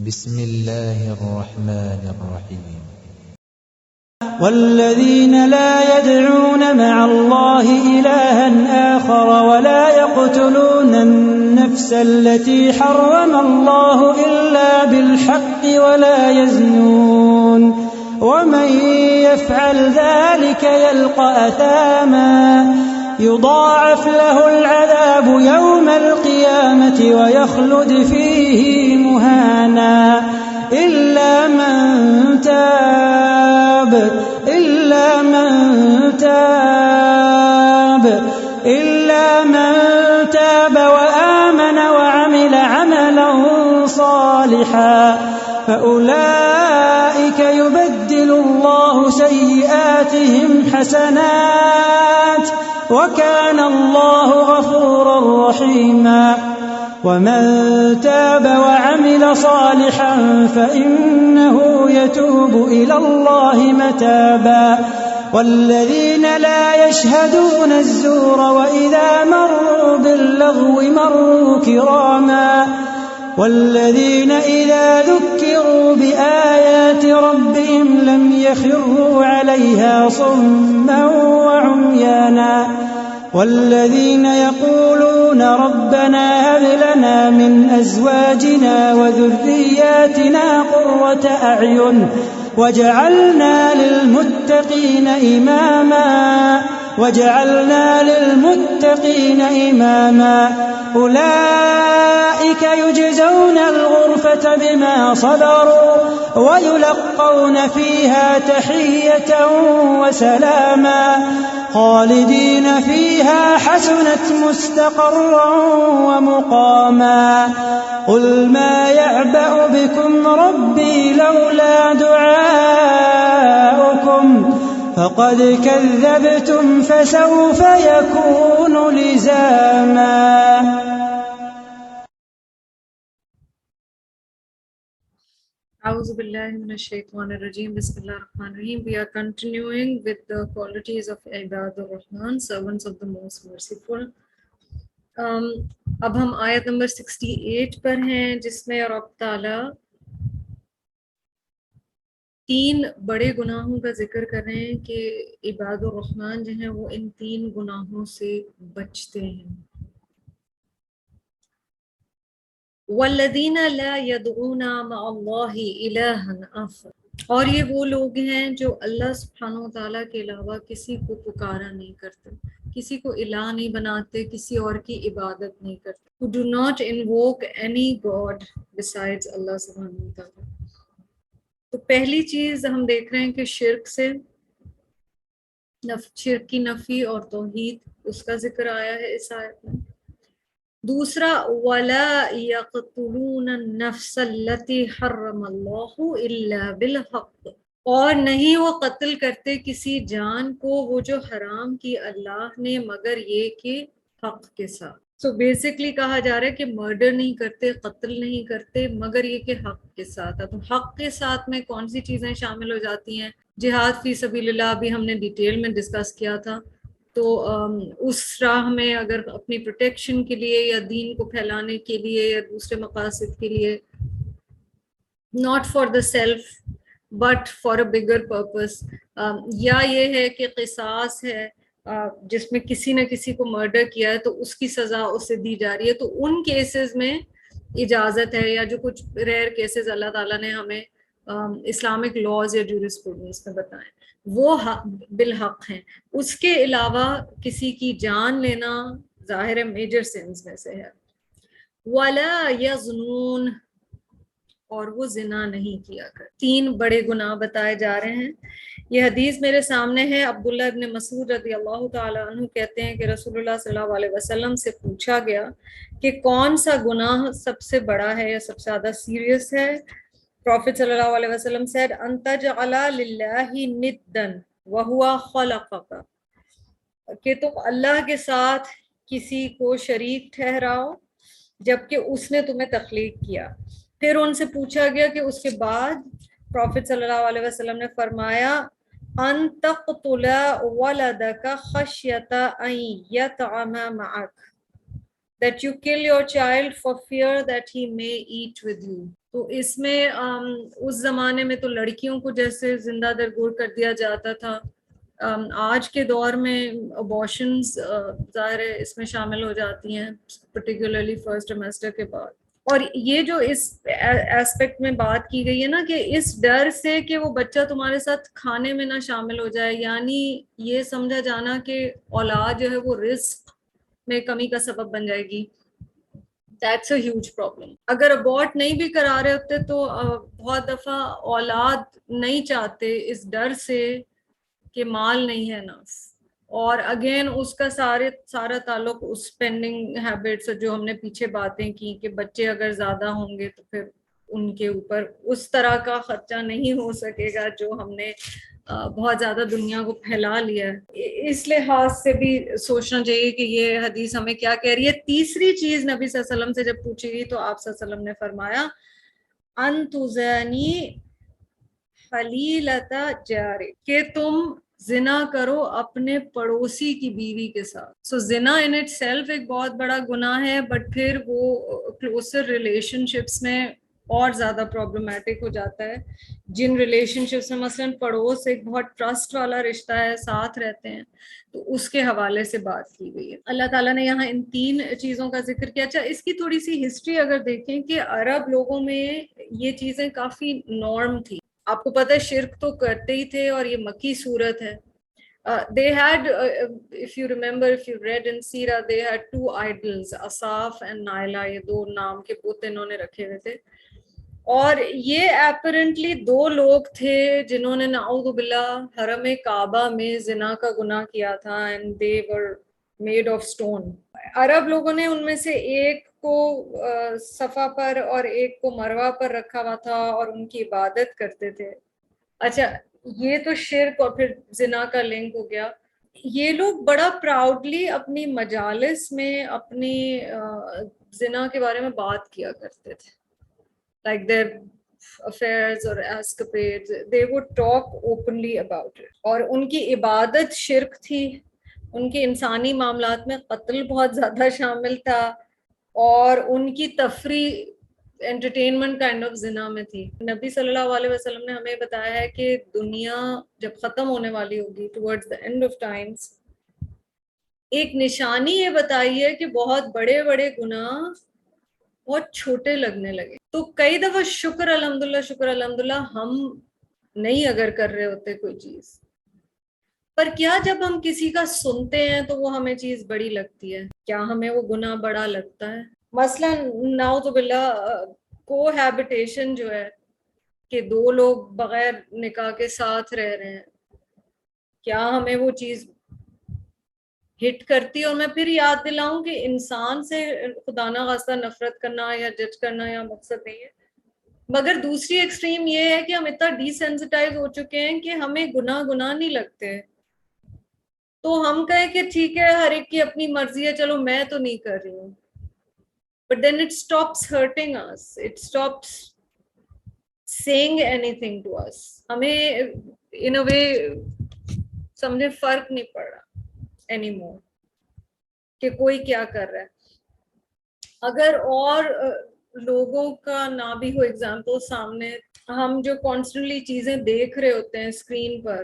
بسم الله الرحمن الرحيم. والذين لا يدعون مع الله إلها آخر ولا يقتلون النفس التي حرم الله إلا بالحق ولا يزنون ومن يفعل ذلك يلقى أثاما يضاعف له العذاب يوم القيامة ويخلد فيه مهانا إلا من تاب وآمن وعمل عملا صالحا فأولئك يبدل الله سيئاتهم حسنات وكان الله غفورا رحيما ومن تاب وعمل صالحا فإنه يتوب إلى الله متابا والذين لا يشهدون الزور وإذا مروا باللغو مروا كراما والذين إذا ذكروا بآيات ربهم لم يخروا عليها صما وعميانا والذين يقولون ربنا هب لنا من أزواجنا وذرياتنا قرة أعين وجعلنا للمتقين إماما أولئك يجزون الغرفة بما صبروا ويلقون فيها تحية وسلاما خالدين فيها حسنت مستقرا ومقاما قل ما يعبأ بكم ربي لولا دعاؤكم فقد كذبتم فسوف يكون لزاما. أعوذ بالله من الشيطان الرجيم. بسم الله الرحمن الرحيم. We are continuing with the qualities of Ibadur Rahman, servants of the Most Merciful. اب ہم آیت نمبر 68 پر ہیں جس میں رب تعالیٰ 3 بڑے گناہوں کا ذکر کر رہے ہیں کہ عباد الرحمن جو ہیں وہ ان 3 گناہوں سے بچتے ہیں. والذین لا يدعون مع اللہ الہا آخر، اور یہ وہ لوگ ہیں جو اللہ سبحانہ وتعالیٰ کے علاوہ کسی کو پکارا نہیں کرتے، کسی کو الہ نہیں بناتے، کسی اور کی عبادت نہیں کرتے. who do not invoke any god besides Allah سبحانہ وتعالیٰ. تو پہلی چیز ہم دیکھ رہے ہیں کہ شرک کی نفی اور توحید اس کا ذکر آیا ہے اس آیت میں. دوسرا وَلَا يَقْتُلُونَ النَّفْسَ الَّتِي حَرَّمَ اللَّهُ إِلَّا بِالْحَقِّ، اور نہیں وہ قتل کرتے کسی جان کو وہ جو حرام کی اللہ نے مگر یہ کہ حق کے ساتھ. سو بیسکلی کہا جا رہا ہے کہ مرڈر نہیں کرتے، قتل نہیں کرتے مگر یہ کہ حق کے ساتھ. تو حق کے ساتھ میں کون سی چیزیں شامل ہو جاتی ہیں؟ جہاد فی سبیل اللہ بھی ہم نے ڈیٹیل میں ڈسکس کیا تھا. تو اس راہ میں اگر اپنی پروٹیکشن کے لیے یا دین کو پھیلانے کے لیے یا دوسرے مقاصد کے لیے، not for the self but for a bigger purpose، یا یہ ہے کہ قصاص ہے جس میں کسی نہ کسی کو مرڈر کیا ہے تو اس کی سزا اسے دی جا رہی ہے، تو ان کیسز میں اجازت ہے، یا جو کچھ ریئر کیسز اللہ تعالیٰ نے ہمیں اسلامک لاز یا جورسپروڈنس میں بتائیں وہ بالحق ہیں. اس کے علاوہ کسی کی جان لینا ظاہر میجر سینس میں سے ہے. وَلَا يَزْنُونَ، اور وہ زنا نہیں کیا کر. 3 بڑے گناہ بتائے جا رہے ہیں. یہ حدیث میرے سامنے ہے. عبداللہ ابن مسعود رضی اللہ تعالیٰ عنہ کہتے ہیں کہ رسول اللہ صلی اللہ علیہ وسلم سے پوچھا گیا کہ کون سا گناہ سب سے بڑا ہے یا سب سے زیادہ سیریس ہے. Prophet صلی اللہ علیہ وسلم said ان تجعل للہ ندا وہو خلقک، کہ تم اللہ کے ساتھ کسی کو شریک ٹھہراؤ جبکہ اس نے تمہیں تخلیق کیا. پھر ان سے پوچھا گیا کہ اس کے بعد پروفٹ صلی اللہ علیہ وسلم نے فرمایا ان تقتل ولدک خشیۃ ان یطعم معک، that you kill your child for fear that he may eat with you. تو اس میں اس زمانے میں تو لڑکیوں کو جیسے زندہ درگور کر دیا جاتا تھا، آج کے دور میں ابارشنز ظاہر ہے اس میں شامل ہو جاتی ہیں، پرٹیکولرلی فرسٹ ٹرائمسٹر کے بعد. اور یہ جو اس ایسپیکٹ میں بات کی گئی ہے نا کہ اس ڈر سے کہ وہ بچہ تمہارے ساتھ کھانے میں نہ شامل ہو جائے، یعنی یہ سمجھا جانا کہ اولاد جو ہے وہ رزق میں کمی کا سبب بن جائے گی. That's a huge problem. اگر ابورٹ نہیں بھی کرا رہے ہوتے تو بہت دفعہ اولاد نہیں چاہتے اس ڈر سے کہ مال نہیں ہے ناس، اور اگین اس کا سارا تعلق اس اسپینڈنگ ہیبٹس جو ہم نے پیچھے باتیں کی کہ بچے اگر زیادہ ہوں گے تو پھر ان کے اوپر اس طرح کا خرچہ نہیں ہو سکے گا جو ہم نے بہت زیادہ دنیا کو پھیلا لیا ہے. اس لحاظ سے بھی سوچنا چاہیے کہ یہ حدیث ہمیں کیا کہہ رہی ہے. تیسری چیز نبی صلی اللہ علیہ وسلم سے جب پوچھی گئی تو آپ صلی اللہ علیہ وسلم نے فرمایا ان تزانی حلیلۃ جارک، کہ تم زنا کرو اپنے پڑوسی کی بیوی کے ساتھ. سو زنا ان اٹ سیلف ایک بہت بڑا گناہ ہے، بٹ پھر وہ کلوزر ریلیشن شپس میں اور زیادہ پرابلمٹک ہو جاتا ہے. جن ریلیشن شپس میں مثلاً پڑوس ایک بہت ٹرسٹ والا رشتہ ہے، ساتھ رہتے ہیں، تو اس کے حوالے سے بات کی گئی ہے. اللہ تعالیٰ نے یہاں ان 3 چیزوں کا ذکر کیا. اچھا، اس کی تھوڑی سی ہسٹری اگر دیکھیں کہ عرب لوگوں میں یہ چیزیں کافی نارم تھی. آپ کو پتہ ہے شرک تو کرتے ہی تھے، اور یہ مکی صورت ہے. They had, if you remember, if you read in Sira, they had 2 idols, Asaf and Naila. یہ 2 نام کے بت انہوں نے رکھے ہوئے تھے، اور یہ اپیرنٹلی 2 لوگ تھے جنہوں نے نعوذ باللہ حرم کعبہ میں زنا کا گناہ کیا تھا، and they were made of stone. عرب لوگوں نے ان میں سے ایک کو صفا پر اور ایک کو مروہ پر رکھا ہوا تھا اور ان کی عبادت کرتے تھے. اچھا، یہ تو شرک اور پھر زنا کا لنک ہو گیا. یہ لوگ بڑا پراؤڈلی اپنی مجالس میں اپنی زنا کے بارے میں بات کیا کرتے تھے، like their affairs or escapades, they would talk openly about it. اور ان کی عبادت شرک تھی، ان کے انسانی معاملات میں قتل بہت زیادہ شامل تھا، اور ان کی تفریح انٹرٹینمنٹ کائنڈ آف زنا میں تھی. نبی صلی اللہ علیہ وسلم نے ہمیں بتایا ہے کہ دنیا جب ختم ہونے والی ہوگی towards the and of Times, ایک نشانی یہ بتائی ہے کہ بہت بڑے بڑے گناہ بہت چھوٹے لگنے لگے. تو کئی دفعہ شکر الحمدللہ ہم نہیں اگر کر رہے ہوتے کوئی چیز، پر کیا جب ہم کسی کا سنتے ہیں تو وہ ہمیں چیز بڑی لگتی ہے؟ کیا ہمیں وہ گناہ بڑا لگتا ہے؟ مثلا نعوذ باللہ کو ہیبیٹیشن جو ہے کہ 2 لوگ بغیر نکاح کے ساتھ رہ رہے ہیں، کیا ہمیں وہ چیز ہٹ کرتی؟ اور میں پھر یاد دلاؤں کہ انسان سے خدا نہ خواستہ نفرت کرنا یا جج کرنا یا مقصد نہیں ہے، مگر دوسری ایکسٹریم یہ ہے کہ ہم اتنا ڈی سینسٹائز ہو چکے ہیں کہ ہمیں گناہ نہیں لگتے. تو ہم کہیں کہ ٹھیک ہے ہر ایک کی اپنی مرضی ہے، چلو میں تو نہیں کر رہی ہوں. But then it stops hurting us. It stops saying anything to us. ہمیں in a way سمجھے فرق نہیں پڑ رہا anymore کہ کوئی کیا کر رہا ہے. اگر اور لوگوں کا نہ بھی ہو ایگزامپل سامنے، ہم جو کانسٹنٹلی چیزیں دیکھ رہے ہوتے ہیں اسکرین پر،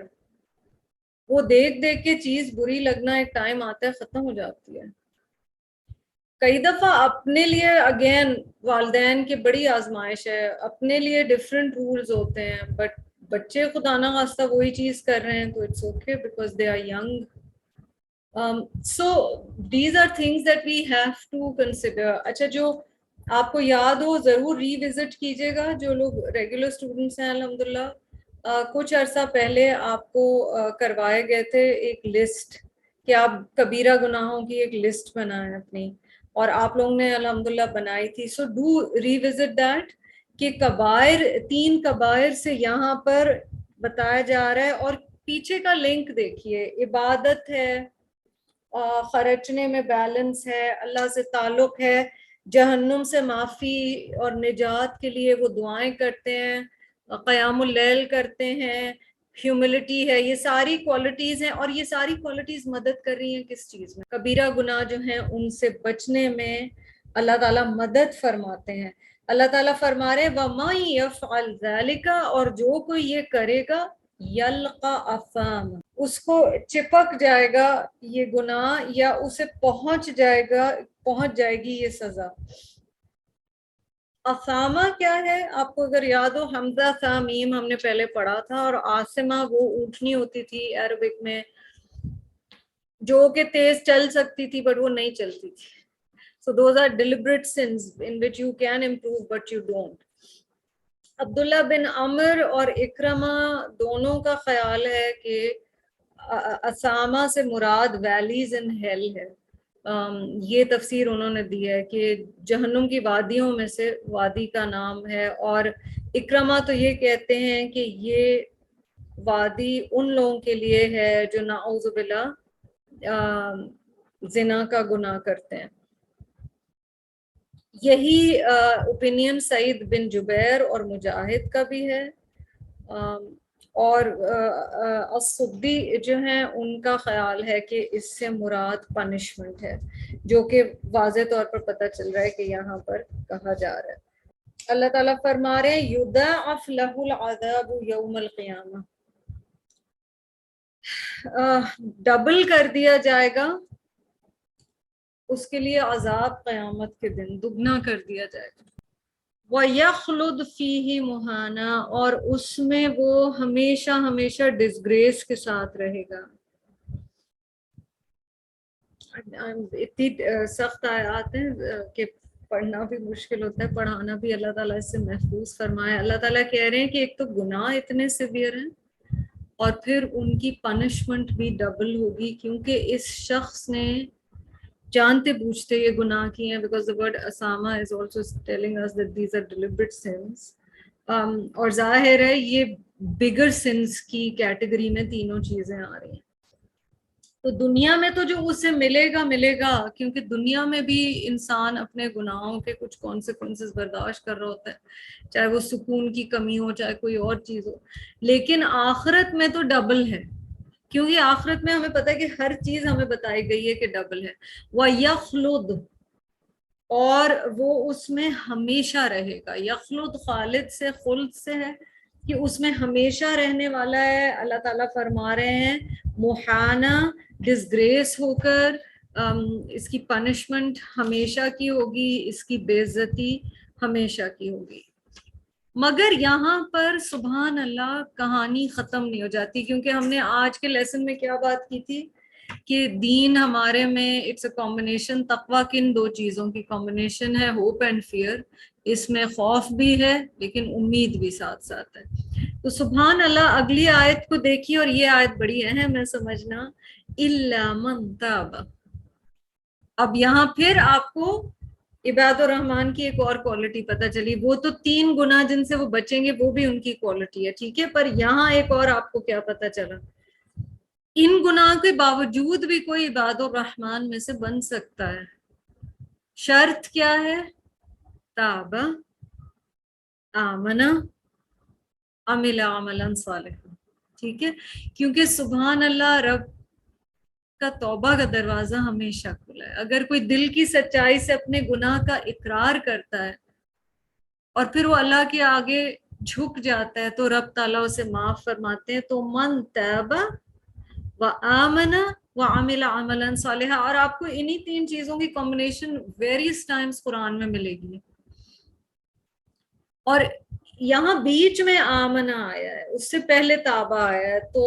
وہ دیکھ کے چیز بری لگنا ایک ٹائم آتا ہے ختم ہو جاتی ہے. کئی دفعہ اپنے لیے اگین والدین کی بڑی آزمائش ہے، اپنے لیے ڈفرینٹ رولز ہوتے ہیں، بٹ بچے خدا نہ خواستہ وہی چیز کر رہے ہیں تو it's okay because they are young. So these are things that we have to consider. اچھا، جو آپ کو یاد ہو ضرور ری وزٹ کیجیے گا جو لوگ ریگولر اسٹوڈنٹس ہیں. الحمدللہ کچھ عرصہ پہلے آپ کو کروائے گئے تھے ایک لسٹ کہ آپ کبیرہ گناہوں کی ایک لسٹ بنائیں اپنی، اور آپ لوگوں نے الحمدللہ بنائی تھی. So do revisit that کہ کبائر 3 کبائر سے یہاں پر بتایا جا رہا ہے، اور پیچھے کا لنک دیکھیے. عبادت ہے، خرچنے میں بیلنس ہے، اللہ سے تعلق ہے، جہنم سے معافی اور نجات کے لیے وہ دعائیں کرتے ہیں، قیام اللیل کرتے ہیں، ہیوملٹی ہے. یہ ساری کوالٹیز ہیں، اور یہ ساری کوالٹیز مدد کر رہی ہیں کس چیز میں؟ کبیرہ گناہ جو ہیں ان سے بچنے میں اللہ تعالیٰ مدد فرماتے ہیں. اللہ تعالیٰ فرما رہے وَمَن يَفْعَلْ ذَلِكَ، اور جو کوئی یہ کرے گا یلقا اثام، اس کو چپک جائے گا یہ گناہ، یا اسے پہنچ جائے گی یہ سزا۔ اثامہ کیا ہے؟ آپ کو اگر یاد ہو، حمزہ ثا میم ہم نے پہلے پڑھا تھا، اور آسمہ وہ اونٹنی ہوتی تھی عربک میں جو کہ تیز چل سکتی تھی بٹ وہ نہیں چلتی تھی. So those are deliberate sins in which you can improve but you don't. عبداللہ بن عمر اور اکرمہ دونوں کا خیال ہے کہ اسامہ سے مراد ویلیز ان ہیل ہے. یہ تفسیر انہوں نے دی ہے کہ جہنم کی وادیوں میں سے وادی کا نام ہے، اور اکرمہ تو یہ کہتے ہیں کہ یہ وادی ان لوگوں کے لیے ہے جو نعوذ باللہ زنا کا گناہ کرتے ہیں. یہی اوپینین سعید بن جبیر اور مجاہد کا بھی ہے، اور السدی جو ہیں ان کا خیال ہے کہ اس سے مراد پنشمنٹ ہے، جو کہ واضح طور پر پتہ چل رہا ہے کہ یہاں پر کہا جا رہا ہے. اللہ تعالیٰ فرما رہے ہیں یضاعف لہ العذاب یوم القیامہ، ڈبل کر دیا جائے گا اس کے لیے عذاب قیامت کے دن، دگنا کر دیا جائے گا. وَيَخْلُدْ فِيهِ مُهَانًا، اور اس میں وہ ہمیشہ ہمیشہ ڈسگریس کے ساتھ رہے گا. اتنی سخت آیات ہیں کہ پڑھنا بھی مشکل ہوتا ہے، پڑھانا بھی. اللہ تعالیٰ اس سے محفوظ فرمائے. اللہ تعالیٰ کہہ رہے ہیں کہ ایک تو گناہ اتنے سیویئر ہیں، اور پھر ان کی پنشمنٹ بھی ڈبل ہوگی، کیونکہ اس شخص نے جانتے بوجھتے یہ گناہ کیے ہیں. because the word asama is also telling us that these are deliberate sins. اور ظاہر ہے یہ bigger sins کی کیٹیگری میں تینوں چیزیں آ رہی ہیں. تو دنیا میں تو جو اسے ملے گا، کیونکہ دنیا میں بھی انسان اپنے گناہوں کے کچھ کانسیکوینسز برداشت کر رہا ہوتا ہے، چاہے وہ سکون کی کمی ہو، چاہے کوئی اور چیز ہو. لیکن آخرت میں تو ڈبل ہے، کیونکہ آخرت میں ہمیں پتہ ہے کہ ہر چیز ہمیں بتائی گئی ہے کہ ڈبل ہے. وَيَخْلُدْ، اور وہ اس میں ہمیشہ رہے گا. یخلد خالد سے، خلد سے ہے کہ اس میں ہمیشہ رہنے والا ہے. اللہ تعالیٰ فرما رہے ہیں محانہ، ڈسگریس ہو کر، اس کی پنشمنٹ ہمیشہ کی ہوگی، اس کی بے عزتی ہمیشہ کی ہوگی. مگر یہاں پر سبحان اللہ کہانی ختم نہیں ہو جاتی، کیونکہ ہم نے آج کے لیسن میں کیا بات کی تھی کہ دین ہمارے میں اٹس اے کمبینیشن. تقویٰ کن دو چیزوں کی کمبینیشن ہے، ہوپ اینڈ فیئر. اس میں خوف بھی ہے لیکن امید بھی ساتھ ساتھ ہے. تو سبحان اللہ اگلی آیت کو دیکھیے، اور یہ آیت بڑی اہم ہے سمجھنا. الا من تاب، اب یہاں پھر آپ کو عباد الرحمن کی ایک اور کوالٹی پتہ چلی. وہ تو 3 گناہ جن سے وہ بچیں گے وہ بھی ان کی کوالٹی ہے، ٹھیک ہے، پر یہاں ایک اور آپ کو کیا پتہ چلا، ان گناہ کے باوجود بھی کوئی عباد الرحمن میں سے بن سکتا ہے. شرط کیا ہے؟ تاب، آمن، عمل عملا صالحا. ٹھیک ہے، کیونکہ سبحان اللہ رب کا توبہ کا دروازہ ہمیشہ کھلا ہے. اگر کوئی دل کی سچائی سے اپنے گناہ کا اقرار کرتا ہے اور پھر وہ اللہ کے آگے جھک جاتا ہے تو رب تعالیٰ اسے معاف فرماتے ہیں. تو من تاب وآمن وعمل عملا صالحا، اور آپ کو انہی 3 چیزوں کی کمبینیشن ویریس ٹائمز قرآن میں ملے گی. اور یہاں بیچ میں آمنا آیا ہے، اس سے پہلے تابہ آیا ہے. تو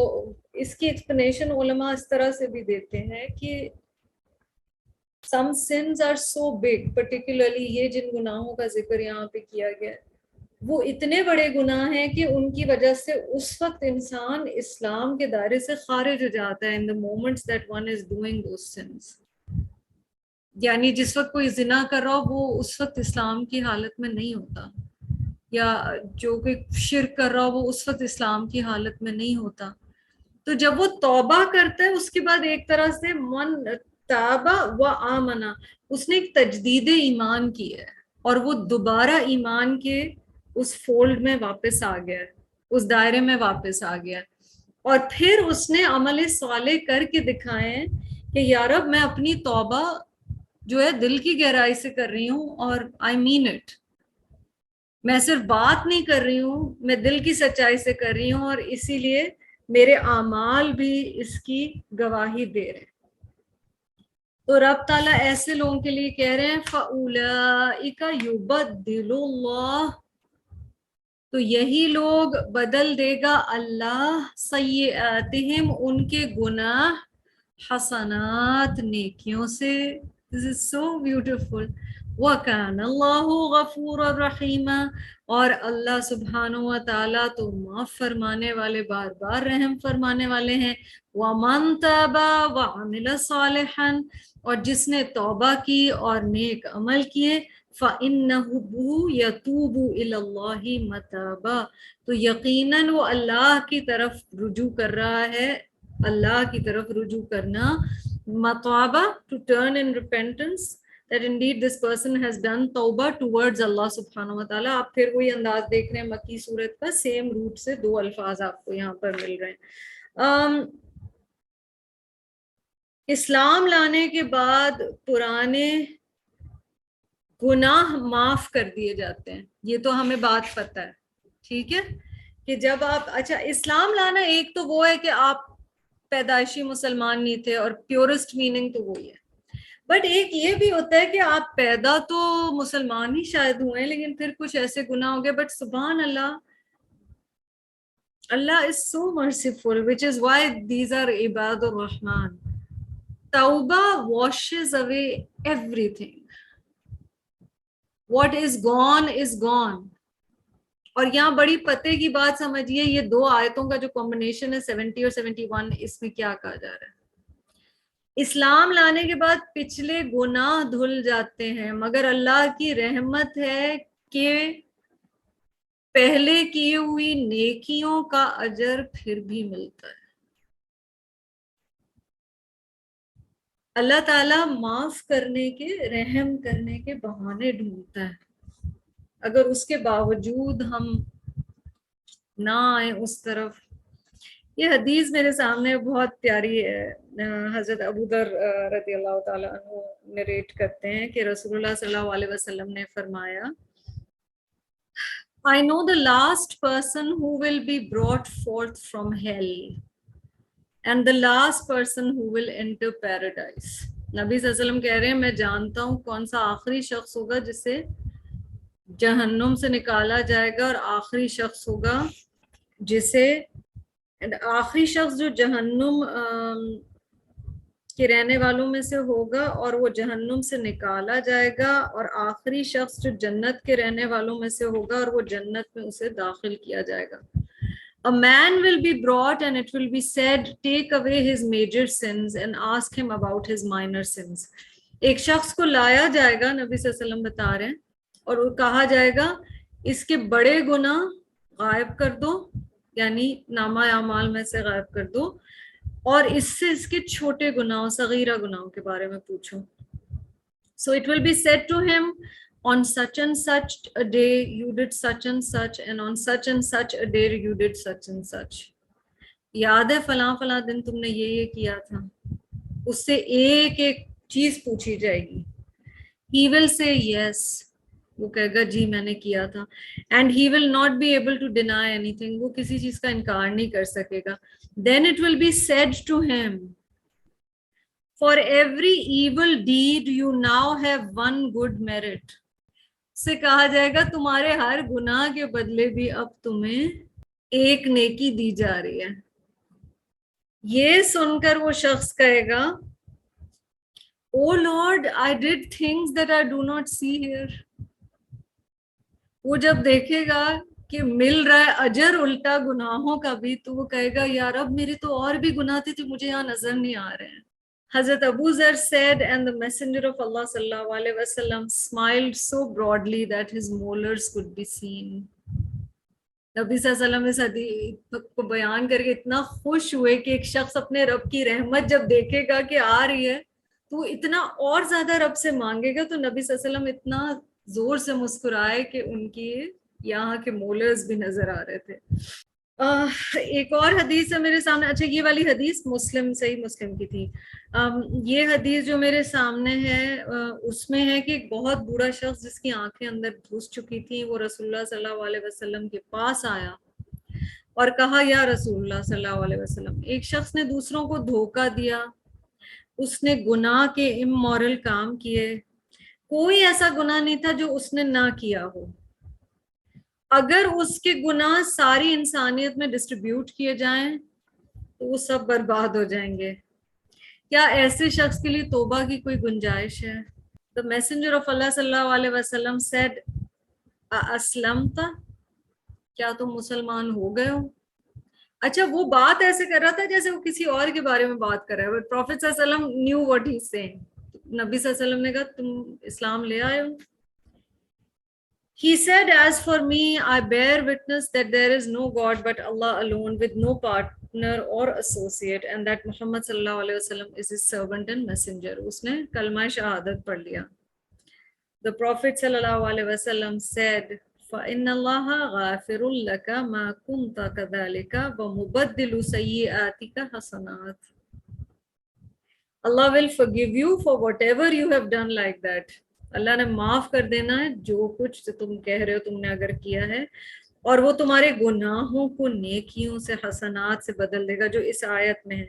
اس کی ایکسپلینیشن علماء اس طرح سے بھی دیتے ہیں کہ some sins are so big، particularly یہ جن گناہوں کا ذکر یہاں پہ کیا گیا ہے وہ اتنے بڑے گناہ ہیں کہ ان کی وجہ سے اس وقت انسان اسلام کے دائرے سے خارج ہو جاتا ہے. in the moments that one is doing those sins، یعنی جس وقت کوئی زنا کر رہا ہو وہ اس وقت اسلام کی حالت میں نہیں ہوتا، یا جو کوئی شرک کر رہا ہو وہ اس وقت اسلام کی حالت میں نہیں ہوتا. تو جب وہ توبہ کرتا ہے اس کے بعد ایک طرح سے من تابہ و آمنا، اس نے ایک تجدید ایمان کی ہے، اور وہ دوبارہ ایمان کے اس فولڈ میں واپس آ گیا، اس دائرے میں واپس آ گیا. اور پھر اس نے عمل صالح کر کے دکھائے کہ یا رب میں اپنی توبہ جو ہے دل کی گہرائی سے کر رہی ہوں، اور آئی مین اٹ. میں صرف بات نہیں کر رہی ہوں، میں دل کی سچائی سے کر رہی ہوں، اور اسی لیے میرے اعمال بھی اس کی گواہی دے رہے ہیں۔ تو رب تعالیٰ ایسے لوگوں کے لیے کہہ رہے ہیں فَأُولَئِكَ يُبَدِّلُ اللَّهُ، تو یہی لوگ بدل دے گا اللہ سیئاتہم ان کے گناہ حسنات نیکیوں سے۔ This is so beautiful. وَكَانَ اللَّهُ غَفُورًا رَحِيمًا، اور اللہ سبحانہ و تعالیٰ تو معاف فرمانے والے، بار بار رحم فرمانے والے ہیں۔ وَمَن تَابَ وَعَمِلَ صَالِحًا، اور جس نے توبہ کی اور نیک عمل کیے، فَإِنَّهُ يَتُوبُ إِلَى اللَّهِ مَتَابًا، تو یقیناً وہ اللہ کی طرف رجوع کر رہا ہے۔ اللہ کی طرف رجوع کرنا، متابہ to turn in repentance, that indeed this person has done توبہ towards اللہ سبحانہ و تعالیٰ۔ آپ پھر وہی انداز دیکھ رہے ہیں مکی صورت کا، سیم روٹ سے دو الفاظ آپ کو یہاں پر مل رہے ہیں۔ اسلام لانے کے بعد پرانے گناہ معاف کر دیے جاتے ہیں، یہ تو ہمیں بات پتہ ہے، ٹھیک ہے، کہ جب آپ، اچھا اسلام لانا ایک تو وہ ہے کہ آپ پیدائشی مسلمان نہیں تھے، اور پیورسٹ میننگ تو وہی ہے، بٹ ایک یہ بھی ہوتا ہے کہ آپ پیدا تو مسلمان ہی شاید ہوئے ہیں، لیکن پھر کچھ ایسے گناہ ہو گئے، بٹ سبحان اللہ، اللہ is so merciful, which is why these are عباد الرحمن۔ توبہ washes away everything. What is gone is gone. اور یہاں بڑی پتے کی بات سمجھیے، یہ دو آیتوں کا جو کمبینیشن ہے 70 اور 71، اس میں کیا کہا جا رہا ہے؟ اسلام لانے کے بعد پچھلے گناہ دھل جاتے ہیں، مگر اللہ کی رحمت ہے کہ پہلے کی ہوئی نیکیوں کا اجر پھر بھی ملتا ہے۔ اللہ تعالیٰ معاف کرنے کے، رحم کرنے کے بہانے ڈھونڈتا ہے، اگر اس کے باوجود ہم نہ آئیں اس طرف۔ یہ حدیث میرے سامنے بہت پیاری ہے، حضرت ابو ذر رضی اللہ تعالیٰ عنہ نریٹ کرتے ہیں کہ رسول اللہ صلی اللہ علیہ وسلم نے فرمایا، I know the last person who will be brought forth from hell and the last person who will enter paradise۔ نبی صلی اللہ علیہ وسلم کہہ رہے ہیں میں جانتا ہوں کون سا آخری شخص ہوگا جسے جہنم سے نکالا جائے گا، اور آخری شخص ہوگا جسے، آخری شخص جو جہنم کے رہنے والوں میں سے ہوگا اور وہ جہنم سے نکالا جائے گا، اور آخری شخص جو جنت کے رہنے والوں میں سے ہوگا اور وہ جنت میں اسے داخل کیا جائے گا۔ A man will be brought and it will be said, take away his major sins and ask him about his minor sins۔ ایک شخص کو لایا جائے گا، نبی صلی اللہ علیہ وسلم بتا رہے ہیں، اور وہ کہا جائے گا اس کے بڑے گناہ غائب کر دو، یعنی نامہ اعمال میں سے غائب کر دو، اور اس سے اس کے چھوٹے گناہوں، صغیرہ گناہوں کے بارے میں پوچھو۔ So it will be said to him, on such and such a day you did such and such, and on such and such a day you did such and such۔ یاد ہے فلاں فلاں دن تم نے یہ کیا تھا، اس سے ایک ایک چیز پوچھی جائے گی۔ He will say yes، وہ کہے گا جی میں نے کیا تھا، and he will not be able to deny anything، وہ کسی چیز کا انکار نہیں کر سکے گا۔ Then it will be said to him, for every evil deed you now have one good merit۔ سے کہا جائے گا تمہارے ہر گناہ کے بدلے بھی اب تمہیں ایک نیکی دی جا رہی ہے۔ یہ سن کر وہ شخص کہے گا Oh Lord, I did things that I do not see here۔ وہ جب دیکھے گا کہ مل رہا ہے اجر الٹا گناہوں کا بھی، تو وہ کہے گا یا رب میرے تو اور بھی گناہ تھے مجھے یہاں نظر نہیں آ رہے ہیں۔ حضرت ابو ذر said, and the messenger of Allah sallallahu alaihi wasallam smiled so broadly that his molars could be seen۔ نبی صلی اللہ علیہ وسلم اس حدیث کو بیان کر کے اتنا خوش ہوئے کہ ایک شخص اپنے رب کی رحمت جب دیکھے گا کہ آ رہی ہے تو اتنا اور زیادہ رب سے مانگے گا۔ تو نبی صلی اللہ علیہ وسلم اتنا زور سے مسکرائے کہ ان کی یہاں کے مولرز بھی نظر آ رہے تھے۔ ایک اور حدیث ہے میرے سامنے. اچھا یہ والی حدیث مسلم صحیح مسلم کی تھی. یہ حدیث جو میرے سامنے ہے اس میں ہے کہ ایک بہت بوڑھا شخص جس کی آنکھیں اندر گھس چکی تھی وہ رسول اللہ صلی اللہ علیہ وسلم کے پاس آیا اور کہا یا رسول اللہ صلی اللہ علیہ وسلم ایک شخص نے دوسروں کو دھوکہ دیا, اس نے گناہ کے امورل کام کیے, کوئی ایسا گناہ نہیں تھا جو اس نے نہ کیا ہو, اگر اس کے گناہ ساری انسانیت میں ڈسٹریبیوٹ کیے جائیں تو وہ سب برباد ہو جائیں گے, کیا ایسے شخص کے لیے توبہ کی کوئی گنجائش ہے؟ The messenger of Allah صلی اللہ علیہ وسلم said اسلمت, کیا تم مسلمان ہو گئے ہو؟ اچھا وہ بات ایسے کر رہا تھا جیسے وہ کسی اور کے بارے میں بات کر رہا ہے. Prophet صلی اللہ علیہ وسلم knew what he's saying. نبی صلی اللہ علیہ وسلم نے کہا تم اسلام لے آئے ہو. He said, as for me, I bear witness that there is no God but Allah alone, with no partner or associate, and that Muhammad sallallahu alaihi wasallam is his servant and messenger. Usne kalma shahadat padh liya. The Prophet sallallahu alaihi wasallam said, فَإِنَّ اللَّهَ غَافِرٌ لَكَ مَا كُنْتَ كَذَلِكَ وَمُبَدِّلُ سَيِّئَاتِكَ حَسَنَاتٍ. Allah will forgive you for whatever you have done like that. اللہ نے معاف کر دینا ہے جو کچھ تم کہہ رہے ہو تم نے اگر کیا ہے, اور وہ تمہارے گناہوں کو نیکیوں سے حسنات سے بدل دے گا جو اس آیت میں ہے.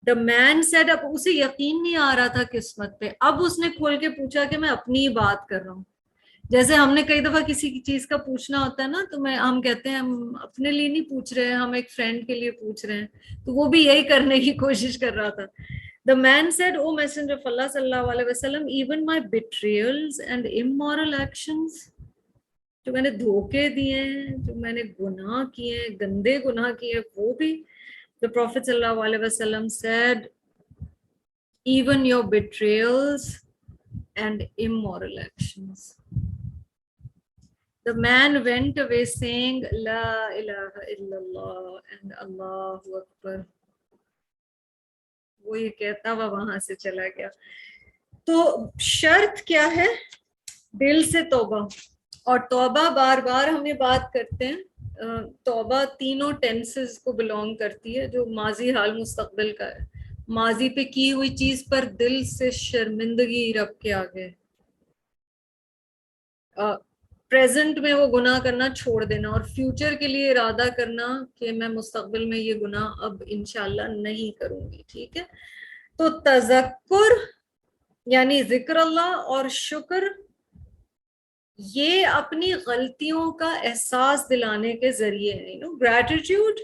The man said, اب اسے یقین نہیں آ رہا تھا قسمت پہ, اب اس نے کھول کے پوچھا کہ میں اپنی بات کر رہا ہوں. جیسے ہم نے کئی دفعہ کسی چیز کا پوچھنا ہوتا ہے نا تو ہم کہتے ہیں ہم اپنے لیے نہیں پوچھ رہے ہیں, ہم ایک فرینڈ کے لیے پوچھ رہے ہیں, تو وہ بھی یہی کرنے کی کوشش کر رہا تھا. The man said, O Messenger of Allah sallallahu alaihi wasallam, even my betrayals and immoral actions, جو میں نے دھوکے دیے ہیں, جو میں نے گناہ کیے ہیں, گندے گناہ کیے, وہ بھی. The Prophet sallallahu alaihi wasallam said, even your betrayals and immoral actions. The man went away saying, La ilaha illallah and Allahu Akbar. وہ یہ کہتا ہوا وہاں سے چلا گیا. تو شرط کیا ہے؟ دل سے توبہ. اور توبہ بار بار ہم یہ بات کرتے ہیں, توبہ تینوں ٹینسز کو بلونگ کرتی ہے, جو ماضی حال مستقبل کا ہے. ماضی پہ کی ہوئی چیز پر دل سے شرمندگی رب کے آگے, پریزنٹ میں وہ گناہ کرنا چھوڑ دینا, اور فیوچر کے لیے ارادہ کرنا کہ میں مستقبل میں یہ گناہ اب انشاءاللہ نہیں کروں گی. ٹھیک ہے, تو تذکر یعنی ذکر اللہ اور شکر یہ اپنی غلطیوں کا احساس دلانے کے ذریعے ہیں. Gratitude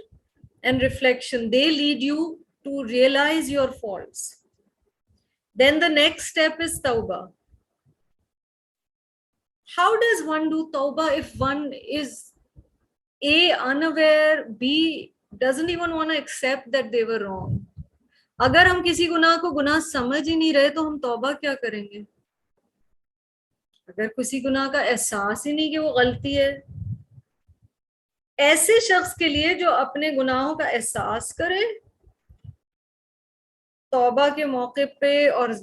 and reflection, they lead you to realize your faults. Then the next step is توبہ. How does one do tawbah if one is A, unaware, B, doesn't even want to accept that they were wrong? اگر ہم کسی گناہ کو گناہ سمجھ ہی نہیں رہے تو ہم توبہ کیا کریں گے؟ اگر کسی گناہ کا احساس ہی نہیں کہ وہ غلطی ہے. ایسے شخص کے لیے جو اپنے گناہوں کا احساس کرے, توبہ کے موقع پہ اور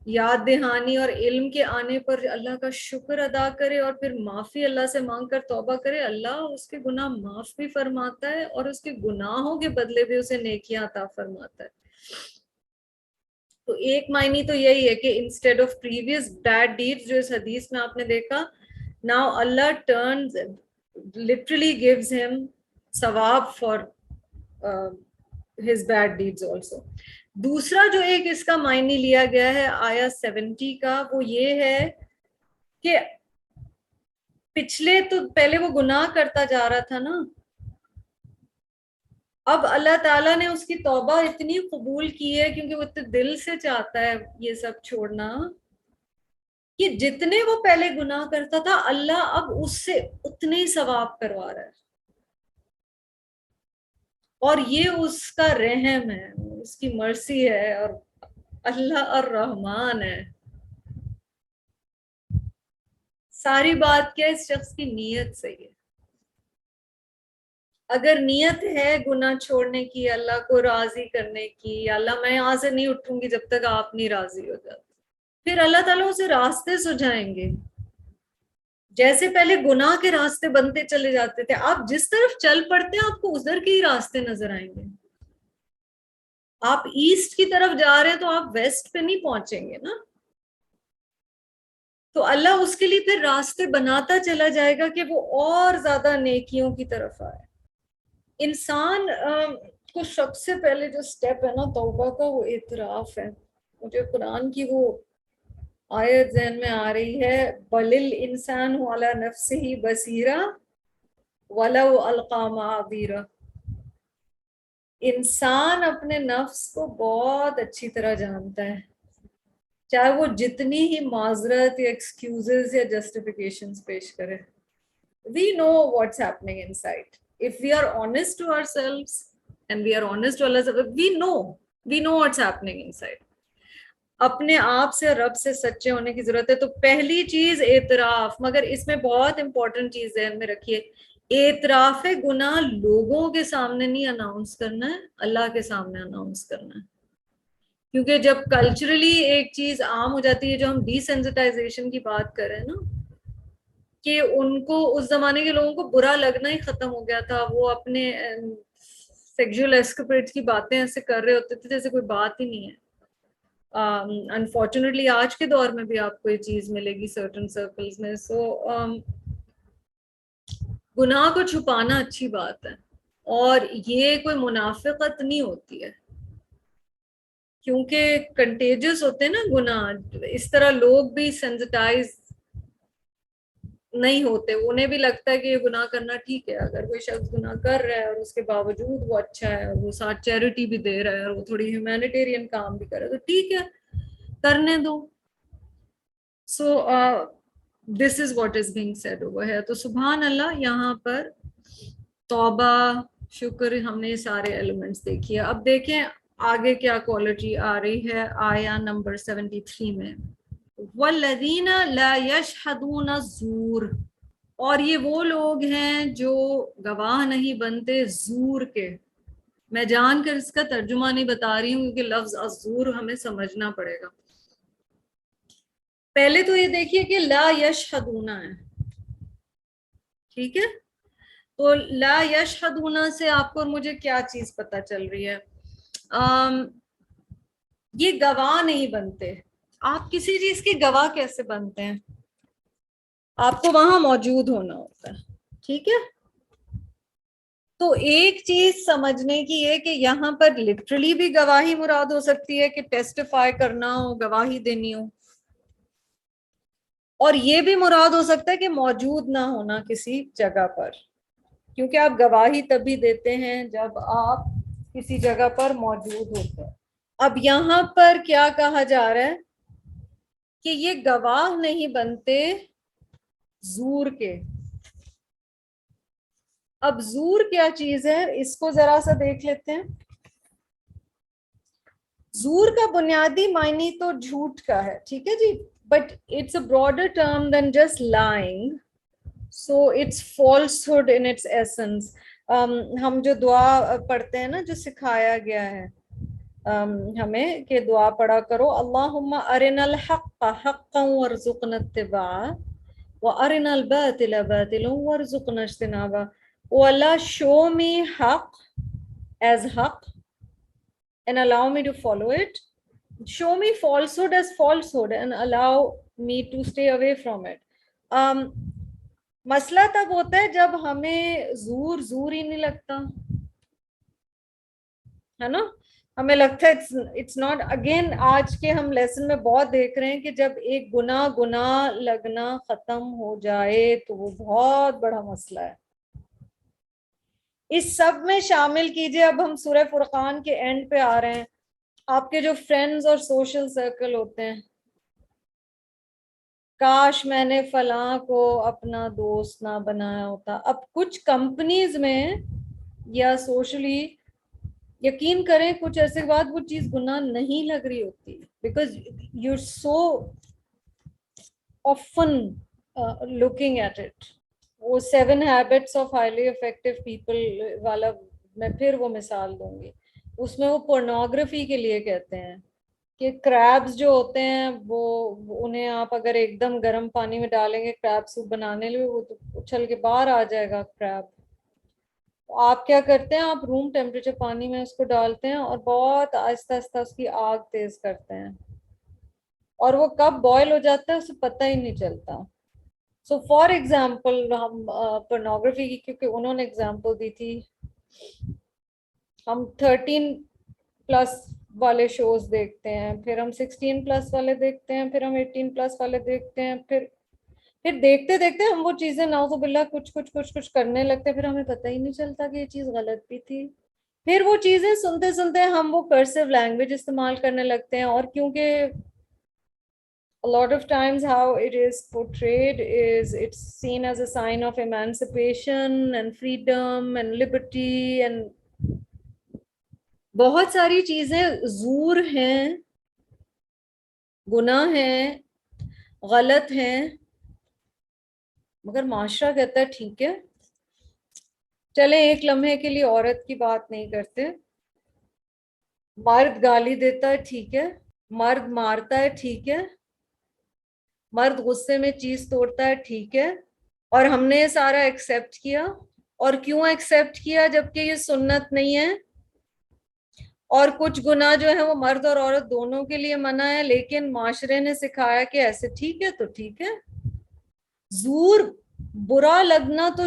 یاد دہانی اور علم کے آنے پر اللہ کا شکر ادا کرے اور پھر معافی اللہ سے مانگ کر توبہ کرے, اللہ اس کے گناہ معاف بھی فرماتا ہے اور اس کے گناہوں کے بدلے بھی اسے نیکیاں عطا فرماتا ہے. تو ایک معنی تو یہی ہے کہ instead of previous bad deeds, جو اس حدیث میں آپ نے دیکھا, now Allah turns literally gives him ثواب for his bad deeds also. دوسرا جو ایک اس کا معنی لیا گیا ہے آیا 70 کا, وہ یہ ہے کہ پچھلے تو پہلے وہ گناہ کرتا جا رہا تھا نا, اب اللہ تعالیٰ نے اس کی توبہ اتنی قبول کی ہے کیونکہ وہ اتنے دل سے چاہتا ہے یہ سب چھوڑنا, کہ جتنے وہ پہلے گناہ کرتا تھا اللہ اب اس سے اتنے ہی ثواب کروا رہا ہے. اور یہ اس کا رحم ہے, اس کی مرسی ہے, اور اللہ الرحمن ہے. ساری بات کیا اس شخص کی نیت سے ہے. اگر نیت ہے گناہ چھوڑنے کی, اللہ کو راضی کرنے کی, یا اللہ میں یہاں سے نہیں اٹھوں گی جب تک آپ نہیں راضی ہو جاتے, پھر اللہ تعالیٰ اسے راستے سجھائیں گے. جیسے پہلے گناہ کے راستے بنتے چلے جاتے تھے، آپ جس طرف چل پڑتے ہیں آپ کو ادھر کے ہی راستے نظر آئیں گے. آپ ایسٹ کی طرف جا رہے ہیں تو آپ ویسٹ پہ نہیں پہنچیں گے نا. تو اللہ اس کے لیے پھر راستے بناتا چلا جائے گا کہ وہ اور زیادہ نیکیوں کی طرف آئے. انسان کو سب سے پہلے جو سٹیپ ہے نا توبہ کا، وہ اعتراف ہے. مجھے قرآن کی وہ آیت ذہن میں آ رہی ہے، بَلِ الْإِنسَانُ عَلَى نَفْسِهِ بَصِيرًا وَلَوْ أَلْقَىٰ مَعَاذِيرًا. انسان اپنے نفس کو بہت اچھی طرح جانتا ہے، چاہے وہ جتنی ہی معذرت یا ایکسکیوزز یا جسٹیفیکیشنز پیش کرے. We know what's happening inside. If we are honest to ourselves and we are honest to Allah, we know what's happening inside. اپنے آپ سے رب سے سچے ہونے کی ضرورت ہے. تو پہلی چیز اعتراف، مگر اس میں بہت امپورٹنٹ چیز ذہن میں رکھیے، اعتراف گناہ لوگوں کے سامنے نہیں اناؤنس کرنا ہے، اللہ کے سامنے اناؤنس کرنا ہے. کیونکہ جب کلچرلی ایک چیز عام ہو جاتی ہے، جو ہم ڈی سینسٹائزیشن کی بات کر رہے ہیں نا، کہ ان کو اس زمانے کے لوگوں کو برا لگنا ہی ختم ہو گیا تھا. وہ اپنے سیکشول ایسکیپیڈس کی باتیں ایسے کر رہے ہوتے تھے جیسے کوئی بات ہی نہیں ہے. انفارچونیٹلی آج کے دور میں بھی آپ کو یہ چیز ملے گی سرٹن سرکلز میں. گناہ کو چھپانا اچھی بات ہے، اور یہ کوئی منافقت نہیں ہوتی ہے، کیونکہ کنٹیجس ہوتے ہیں نا گناہ. اس طرح لوگ بھی سینسٹائز نہیں ہوتے، انہیں بھی لگتا ہے کہ یہ گناہ کرنا ٹھیک ہے. اگر کوئی شخص گناہ کر رہا ہے اور اس کے باوجود وہ اچھا ہے اور وہ ساتھ چیریٹی بھی دے رہا ہے اور وہ تھوڑی ہیومینیٹیرین کام بھی کر رہا ہے تو ٹھیک ہے، کرنے دو. So this is what is being said over ہے. تو سبحان اللہ، یہاں پر توبہ، شکر، ہم نے یہ سارے ایلیمنٹس دیکھیے. اب دیکھیں آگے کیا کوالٹی آ رہی ہے آیا نمبر 73 میں، وَالَّذِينَ لَا يَشْهَدُونَ الزُّورَ. اور یہ وہ لوگ ہیں جو گواہ نہیں بنتے زور کے. میں جان کر اس کا ترجمہ نہیں بتا رہی ہوں کیونکہ لفظ الزور ہمیں سمجھنا پڑے گا. پہلے تو یہ دیکھیے کہ لا یشہدون ہے، ٹھیک ہے. تو لا یشہدون سے آپ کو اور مجھے کیا چیز پتہ چل رہی ہے؟ یہ گواہ نہیں بنتے. آپ کسی چیز کے گواہ کیسے بنتے ہیں؟ آپ کو وہاں موجود ہونا ہوتا ہے، ٹھیک ہے. تو ایک چیز سمجھنے کی ہے کہ یہاں پر لٹرلی بھی گواہی مراد ہو سکتی ہے کہ ٹیسٹیفائی کرنا ہو، گواہی دینی ہو، اور یہ بھی مراد ہو سکتا ہے کہ موجود نہ ہونا کسی جگہ پر، کیونکہ آپ گواہی تبھی دیتے ہیں جب آپ کسی جگہ پر موجود ہوتے ہیں. اب یہاں پر کیا کہا جا رہا ہے کہ یہ گواہ نہیں بنتے زور کے. اب زور کیا چیز ہے اس کو ذرا سا دیکھ لیتے ہیں. زور کا بنیادی معنی تو جھوٹ کا ہے، ٹھیک ہے جی، but it's a broader term than just lying. So it's falsehood in its essence. ہم جو دعا پڑھتے ہیں نا، جو سکھایا گیا ہے ہمیں کہ دعا پڑھا کرو، اللہم ارنا الحق حقا وارزقنا اتباعہ وارنا الباطل باطلا وارزقنا اجتنابہ. Oh Allah, show me haq as haq and allow me to follow it. Show me falsehood as falsehood and allow me to stay away from it. مسئلہ تب ہوتا ہے جب ہمیں زور ہی نہیں لگتا ہے نا. ہمیں لگتا ہے اٹس ناٹ. اگین آج کے ہم لیسن میں بہت دیکھ رہے ہیں کہ جب ایک گناہ لگنا ختم ہو جائے تو وہ بہت بڑا مسئلہ ہے. اس سب میں شامل کیجئے، اب ہم سورہ فرقان کے اینڈ پہ آ رہے ہیں. آپ کے جو فرینڈز اور سوشل سرکل ہوتے ہیں، کاش میں نے فلاں کو اپنا دوست نہ بنایا ہوتا. اب کچھ کمپنیز میں یا سوشلی یقین کریں کچھ عرصے کے بعد وہ چیز گناہ نہیں لگ رہی ہوتی، because you are so often looking at it. وہ 7 habits of highly effective people والا میں پھر وہ مثال دوں گی. اس میں وہ پورنوگرافی کے لیے کہتے ہیں کہ کریبز جو ہوتے ہیں وہ انہیں آپ اگر ایک دم گرم پانی میں ڈالیں گے کریب سوپ بنانے لیے وہ تو اچھل کے باہر آ جائے گا کریب. آپ کیا کرتے ہیں, آپ روم ٹیمپریچر پانی میں اس کو ڈالتے ہیں اور بہت آہستہ آہستہ اس کی آگ تیز کرتے ہیں اور وہ کب بوائل ہو جاتا ہے اسے پتہ ہی نہیں چلتا. سو فار ایگزامپل ہم پورنوگرافی کی کیونکہ انہوں نے ایگزامپل دی تھی, ہم 13+ والے شوز دیکھتے ہیں, پھر ہم 16+ والے دیکھتے ہیں, پھر ہم 18+ والے دیکھتے ہیں, پھر دیکھتے دیکھتے ہم وہ چیزیں نعوذ باللہ کچھ کرنے لگتے ہیں, پھر ہمیں پتہ ہی نہیں چلتا کہ یہ چیز غلط بھی تھی. پھر وہ چیزیں سنتے سنتے ہم وہ کرسیو لینگویج استعمال کرنے لگتے ہیں, اور کیونکہ a lot of times how it is portrayed is it's seen as a sign of emancipation and freedom and liberty and بہت ساری چیزیں زور ہیں, گناہ ہیں, غلط ہیں, مگر معاشرہ کہتا ہے ٹھیک ہے چلیں ایک لمحے کے لیے عورت کی بات نہیں کرتے, مرد گالی دیتا ہے ٹھیک ہے, مرد مارتا ہے ٹھیک ہے, مرد غصے میں چیز توڑتا ہے ٹھیک ہے, اور ہم نے یہ سارا ایکسیپٹ کیا. اور کیوں ایکسیپٹ کیا جبکہ یہ سنت نہیں ہے, اور کچھ گناہ جو ہے وہ مرد اور عورت دونوں کے لیے منع ہے, لیکن معاشرے نے سکھایا کہ ایسے ٹھیک ہے تو ٹھیک ہے. زور برا لگنا تو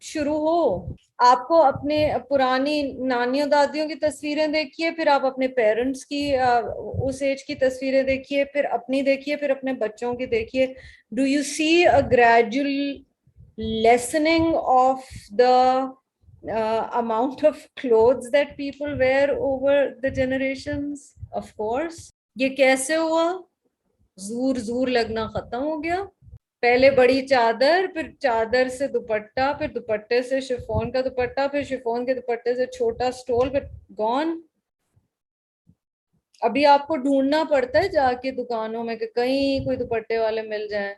شروع ہو. آپ کو اپنے پرانی نانیوں دادیوں کی تصویریں دیکھیے, پھر آپ اپنے پیرنٹس کی اس ایج کی تصویریں دیکھیے, پھر اپنی دیکھیے, پھر اپنے بچوں کی دیکھیے. Do you see a gradual lessening of the amount of clothes that people wear over the generations? Of course. یہ کیسے ہوا؟ زور لگنا ختم ہو گیا. پہلے بڑی چادر, پھر چادر سے دوپٹہ, پھر دوپٹے سے شفون کا دوپٹہ, پھر شفون کے دوپٹے سے چھوٹا سٹول, پھر گون. ابھی آپ کو ڈھونڈنا پڑتا ہے جا کے دکانوں میں کہ کہیں کوئی دوپٹے والے مل جائیں.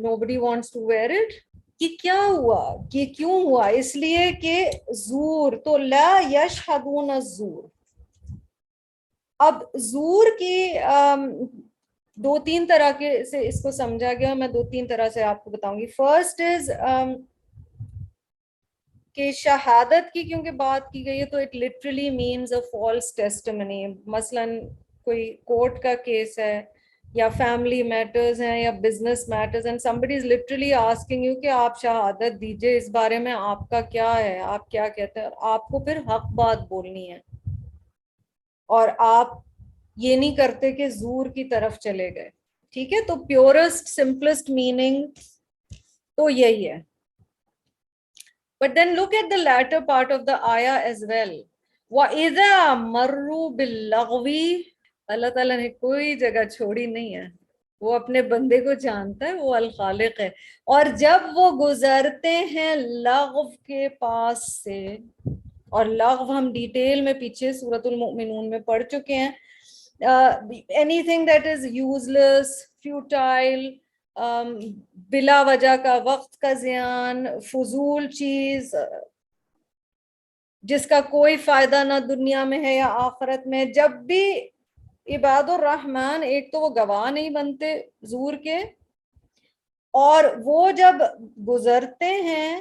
Nobody wants to wear it. یہ کیا ہوا, یہ کیوں ہوا؟ اس لیے کہ زور. تو لا یشہدون الزور. اب زور کی 2-3 طرح کے سے اس کو سمجھا گیا, میں 2-3 طرح سے آپ کو بتاؤں گی. فرسٹ از کہ شہادت کی کیونکہ بات کی گئی ہے تو it literally means a false testimony. مثلاً کوئی کورٹ کا کیس ہے یا فیملی میٹرز ہیں یا business matters, and somebody is literally asking you کہ آپ شہادت دیجئے اس بارے میں آپ کا کیا ہے, آپ کیا کہتے ہیں, اور آپ کو پھر حق بات بولنی ہے, اور آپ یہ نہیں کرتے کہ زور کی طرف چلے گئے. ٹھیک ہے, تو پیورسٹ سمپلسٹ میننگ تو یہی ہے. But then look at the latter part of the ayah as well. وَإِذَا مَرُّوا بِاللَّغْوِ. اللہ تعالیٰ نے کوئی جگہ چھوڑی نہیں ہے, وہ اپنے بندے کو جانتا ہے, وہ الخالق ہے. اور جب وہ گزرتے ہیں لغو کے پاس سے, اور لغو ہم ڈیٹیل میں پیچھے سورۃ المؤمنون میں پڑھ چکے ہیں, anything that is useless, futile, بلا وجہ کا وقت کا زیان, فضول چیز جس کا کوئی فائدہ نہ دنیا میں ہے یا آخرت میں. جب بھی عباد الرحمن, ایک تو وہ گواہ نہیں بنتے زور کے, اور وہ جب گزرتے ہیں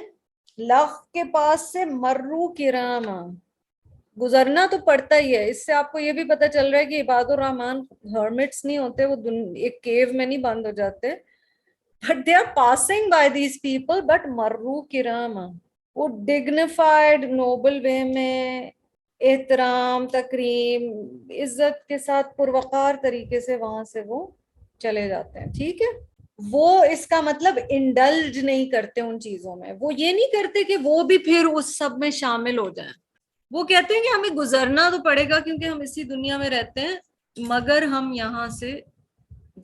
لغو کے پاس سے, مرو کراما, گزرنا تو پڑتا ہی ہے. اس سے آپ کو یہ بھی پتہ چل رہا ہے کہ عباد الرحمن ہرمٹس نہیں ہوتے, وہ ایک کیو میں نہیں بند ہو جاتے, but they are passing by these people, but مرو کراما, وہ ڈگنیفائڈ نوبل وے میں احترام, تکریم, عزت کے ساتھ پروقار طریقے سے وہاں سے وہ چلے جاتے ہیں. ٹھیک ہے, وہ اس کا مطلب انڈلج نہیں کرتے ان چیزوں میں, وہ یہ نہیں کرتے کہ وہ بھی پھر اس سب میں شامل ہو جائیں. وہ کہتے ہیں کہ ہمیں گزرنا تو پڑے گا کیونکہ ہم اسی دنیا میں رہتے ہیں, مگر ہم یہاں سے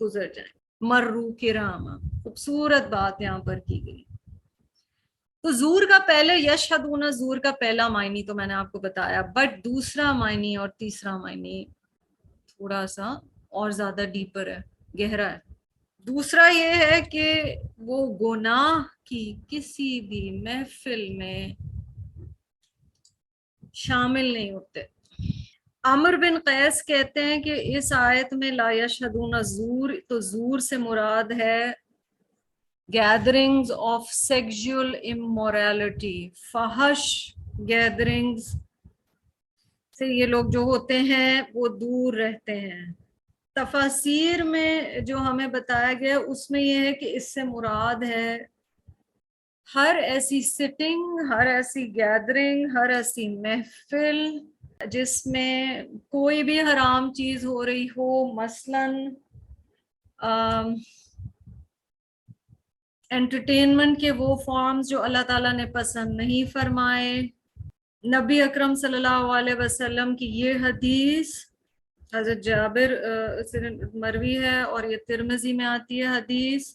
گزر جائیں. مرو کراما, خوبصورت بات یہاں پر کی گئی. تو زور کا پہلے یشہدون زور کا پہلا معنی تو میں نے آپ کو بتایا, بٹ دوسرا معنی اور تیسرا معنی تھوڑا سا اور زیادہ ڈیپر ہے, گہرا ہے. دوسرا یہ ہے کہ وہ گناہ کی کسی بھی محفل میں شامل نہیں ہوتے. عمر بن قیس کہتے ہیں کہ اس آیت میں لا یشہدون الزور، تو زور سے مراد ہے گیدرنگز آف سیکسول امورالٹی، فحش گیدرنگز سے یہ لوگ جو ہوتے ہیں وہ دور رہتے ہیں. تفاسیر میں جو ہمیں بتایا گیا اس میں یہ ہے کہ اس سے مراد ہے ہر ایسی سٹنگ، ہر ایسی گیدرنگ، ہر ایسی محفل جس میں کوئی بھی حرام چیز ہو رہی ہو، مثلاً انٹرٹینمنٹ کے وہ فارمز جو اللہ تعالیٰ نے پسند نہیں فرمائے. نبی اکرم صلی اللہ علیہ وسلم کی یہ حدیث حضرت جابر سے مروی ہے اور یہ ترمذی میں آتی ہے حدیث،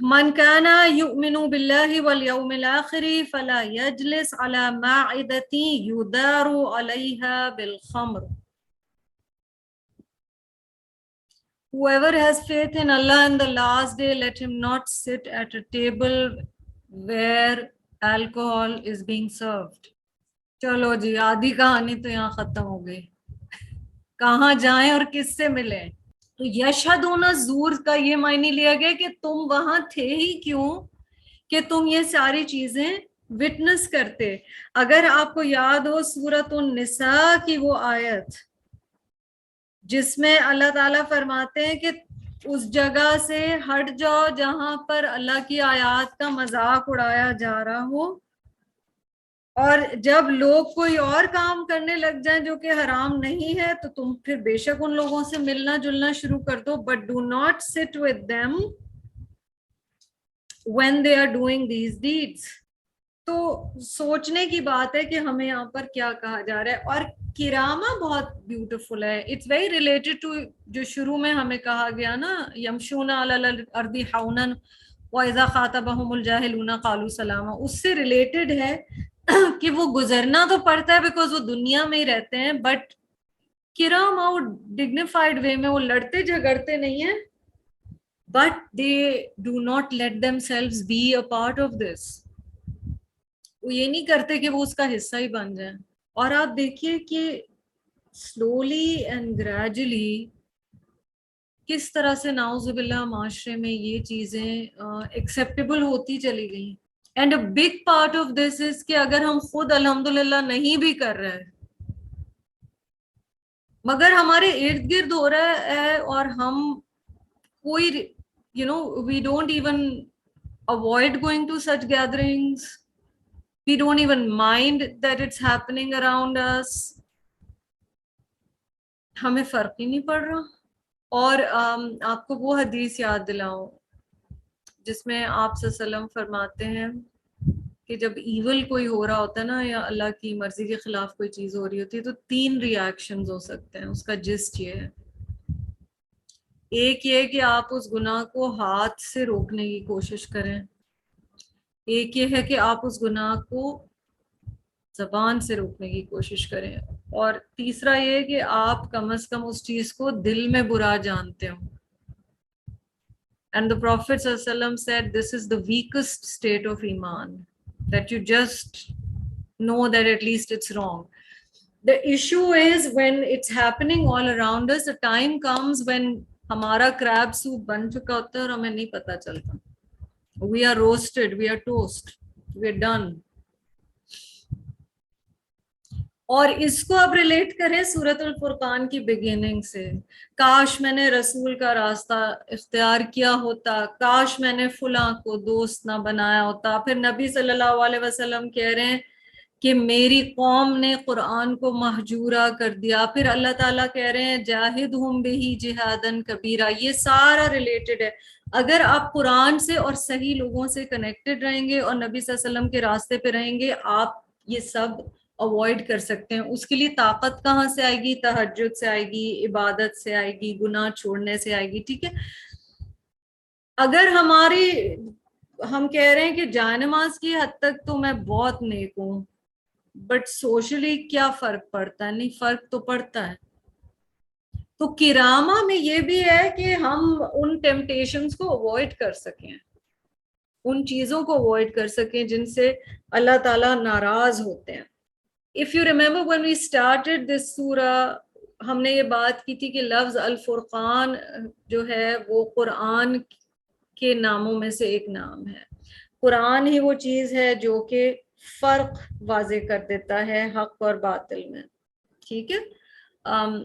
من كان يؤمن بالله واليوم الآخر فلا يجلس على مائدة يدار عليها بالخمر. Whoever has faith in Allah and the last day, let him not sit at a table where alcohol is being served. چلو جی، آدھی کہانی تو یہاں ختم ہو گئی. کہاں جائیں اور کس سے ملیں؟ تو یشہدون الزور کا یہ معنی لیا گیا کہ تم وہاں تھے ہی کیوں کہ تم یہ ساری چیزیں وٹنس کرتے. اگر آپ کو یاد ہو سورۃ النساء کی وہ آیت جس میں اللہ تعالیٰ فرماتے ہیں کہ اس جگہ سے ہٹ جاؤ جہاں پر اللہ کی آیات کا مذاق اڑایا جا رہا ہو، اور جب لوگ کوئی اور کام کرنے لگ جائیں جو کہ حرام نہیں ہے تو تم پھر بے شک ان لوگوں سے ملنا جلنا شروع کر دو، but do not sit with them when they are doing these deeds. تو سوچنے کی بات ہے کہ ہمیں یہاں پر کیا کہا جا رہا ہے. اور کرامہ بہت بیوٹیفل ہے، اٹس ویری ریلیٹڈ ٹو جو شروع میں ہمیں کہا گیا نا، یمشون علی الارض حونا وَإِذَا خَاطَبَهُمُ الْجَاهِلُونَ قَالُوا سَلَامًا. اس سے ریلیٹڈ ہے کہ وہ گزرنا تو پڑتا ہے بیکاز وہ دنیا میں ہی رہتے ہیں، بٹ کرامہ وہ ڈگنیفائڈ وے میں، وہ لڑتے جھگڑتے نہیں ہیں، but they do not let themselves be a part of this. وہ یہ نہیں کرتے کہ وہ اس کا حصہ ہی بن جائیں. اور آپ دیکھیے کہ سلولی اینڈ گریجولی کس طرح سے نعوذ باللہ معاشرے میں یہ چیزیں ایکسیپٹیبل ہوتی چلی گئیں. And a big part of this is کہ اگر ہم خود الحمدللہ نہیں بھی کر رہے مگر ہمارے ارد گرد ہو رہا ہے اور ہم کوئی we don't even avoid going to such gatherings, we don't even mind that it's happening around us, ہمیں فرق ہی نہیں پڑ رہا. اور آپ کو وہ حدیث یاد دلاؤں جس میں آپ صلی اللہ علیہ وسلم فرماتے ہیں کہ جب ایول کوئی ہو رہا ہوتا ہے نا، یا اللہ کی مرضی کے خلاف کوئی چیز ہو رہی ہوتی ہے، تو 3 ریاکشنز ہو سکتے ہیں. اس کا جسٹ یہ ہے، ایک یہ کہ آپ اس گناہ کو ہاتھ سے روکنے کی کوشش کریں، ایک یہ ہے کہ آپ اس گناہ کو زبان سے روکنے کی کوشش کریں، اور تیسرا یہ کہ آپ کم از کم اس چیز کو دل میں برا جانتے ہوں. And the Prophet ﷺ said this is the weakest state of iman, that you just know that at least it's wrong. The issue is when it's happening all around us, the time comes when ہمارا crab soup بن چکا ہوتا ہے اور ہمیں نہیں پتا چلتا. We are roasted, we are toast, we are done. اور اس کو اب ریلیٹ کریں سورۃ الفرقان کی بگننگ سے. کاش میں نے رسول کا راستہ اختیار کیا ہوتا، کاش میں نے فلاں کو دوست نہ بنایا ہوتا. پھر نبی صلی اللہ علیہ وسلم کہہ رہے ہیں کہ میری قوم نے قرآن کو مہجورہ کر دیا. پھر اللہ تعالیٰ کہہ رہے ہیں جاہدہم بہ جہادن کبیرہ. یہ سارا ریلیٹڈ ہے. اگر آپ قرآن سے اور صحیح لوگوں سے کنیکٹڈ رہیں گے اور نبی صلی اللہ علیہ وسلم کے راستے پہ رہیں گے، آپ یہ سب اوائڈ کر سکتے ہیں. اس کے لیے طاقت کہاں سے آئے گی؟ تہجد سے آئے گی، عبادت سے آئے گی، گناہ چھوڑنے سے آئے گی. ٹھیک ہے، اگر ہم کہہ رہے ہیں کہ جائے-نماز کی حد تک تو میں بہت نیک ہوں، بٹ سوشلی کیا فرق پڑتا ہے؟ نہیں، فرق تو پڑتا ہے. تو کرامہ میں یہ بھی ہے کہ ہم ان ٹیمپٹیشنز کو اوائڈ کر سکیں، ان چیزوں کو اوائڈ کر سکیں جن سے اللہ تعالیٰ ناراض ہوتے ہیں. if you remember when we started this surah, ہم نے یہ بات کی تھی کہ لفظ الفرقان جو ہے وہ قرآن کے ناموں میں سے ایک نام ہے. قرآن ہی وہ چیز ہے جو کہ فرق واضح کر دیتا ہے حق اور باطل میں. ٹھیک ہے.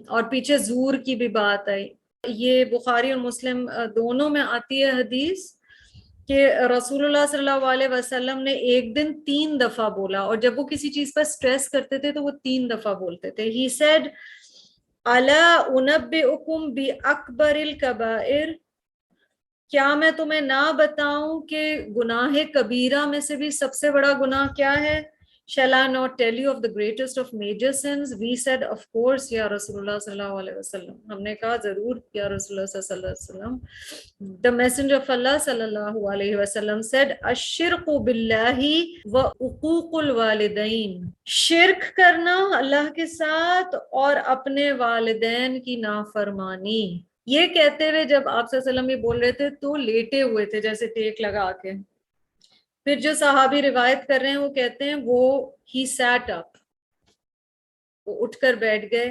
اور پیچھے زور کی بھی بات آئی. یہ بخاری اور مسلم دونوں میں آتی ہے حدیث کہ رسول اللہ صلی اللہ علیہ وسلم نے ایک دن 3 دفعہ بولا, اور جب وہ کسی چیز پر سٹریس کرتے تھے تو وہ 3 دفعہ بولتے تھے. He said الا انبئکم باکبر الکبائر, کیا میں تمہیں نہ بتاؤں کہ گناہ کبیرہ میں سے بھی سب سے بڑا گناہ کیا ہے؟ Shall I not tell you of the greatest of major sins? We said, of course, یا رسول اللہ صلی اللہ علیہ وسلم. ہم نے کہا ضرور یا رسول اللہ صلی اللہ علیہ وسلم. The messenger of Allah صلی اللہ علیہ وسلم said, الشرک باللہ و عقوق الوالدین. شرک کرنا اللہ کے ساتھ اور اپنے والدین کی نافرمانی. یہ کہتے ہوئے جب آپ صلی اللہ علیہ وسلم یہ بول رہے تھے تو لیٹے ہوئے تھے جیسے ٹیک لگا کے. پھر جو صحابی روایت کر رہے ہیں وہ کہتے ہیں وہ he sat up, وہ اٹھ کر بیٹھ گئے.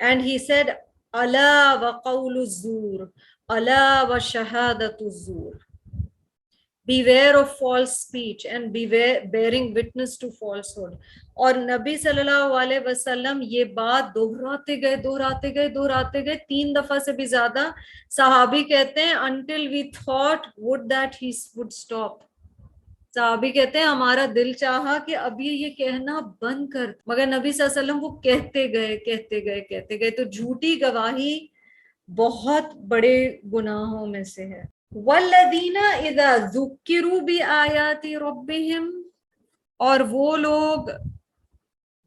and he said الا وقول الزور الا وشہادۃ الزور, beware of false speech and beware bearing witness to falsehood. اور نبی صلی اللہ علیہ وسلم یہ بات دہراتے گئے 3 دفعہ سے بھی زیادہ. صحابی کہتے ہیں until we thought would that he would stop. صحابی کہتے ہیں ہمارا دل چاہا کہ اب یہ کہنا بند کر, مگر نبی صلی اللہ علیہ وسلم وہ کہتے گئے. تو جھوٹی گواہی بہت بڑے گناہوں میں سے ہے. والذین اذا ذکروا بآیات ربہم, اور وہ لوگ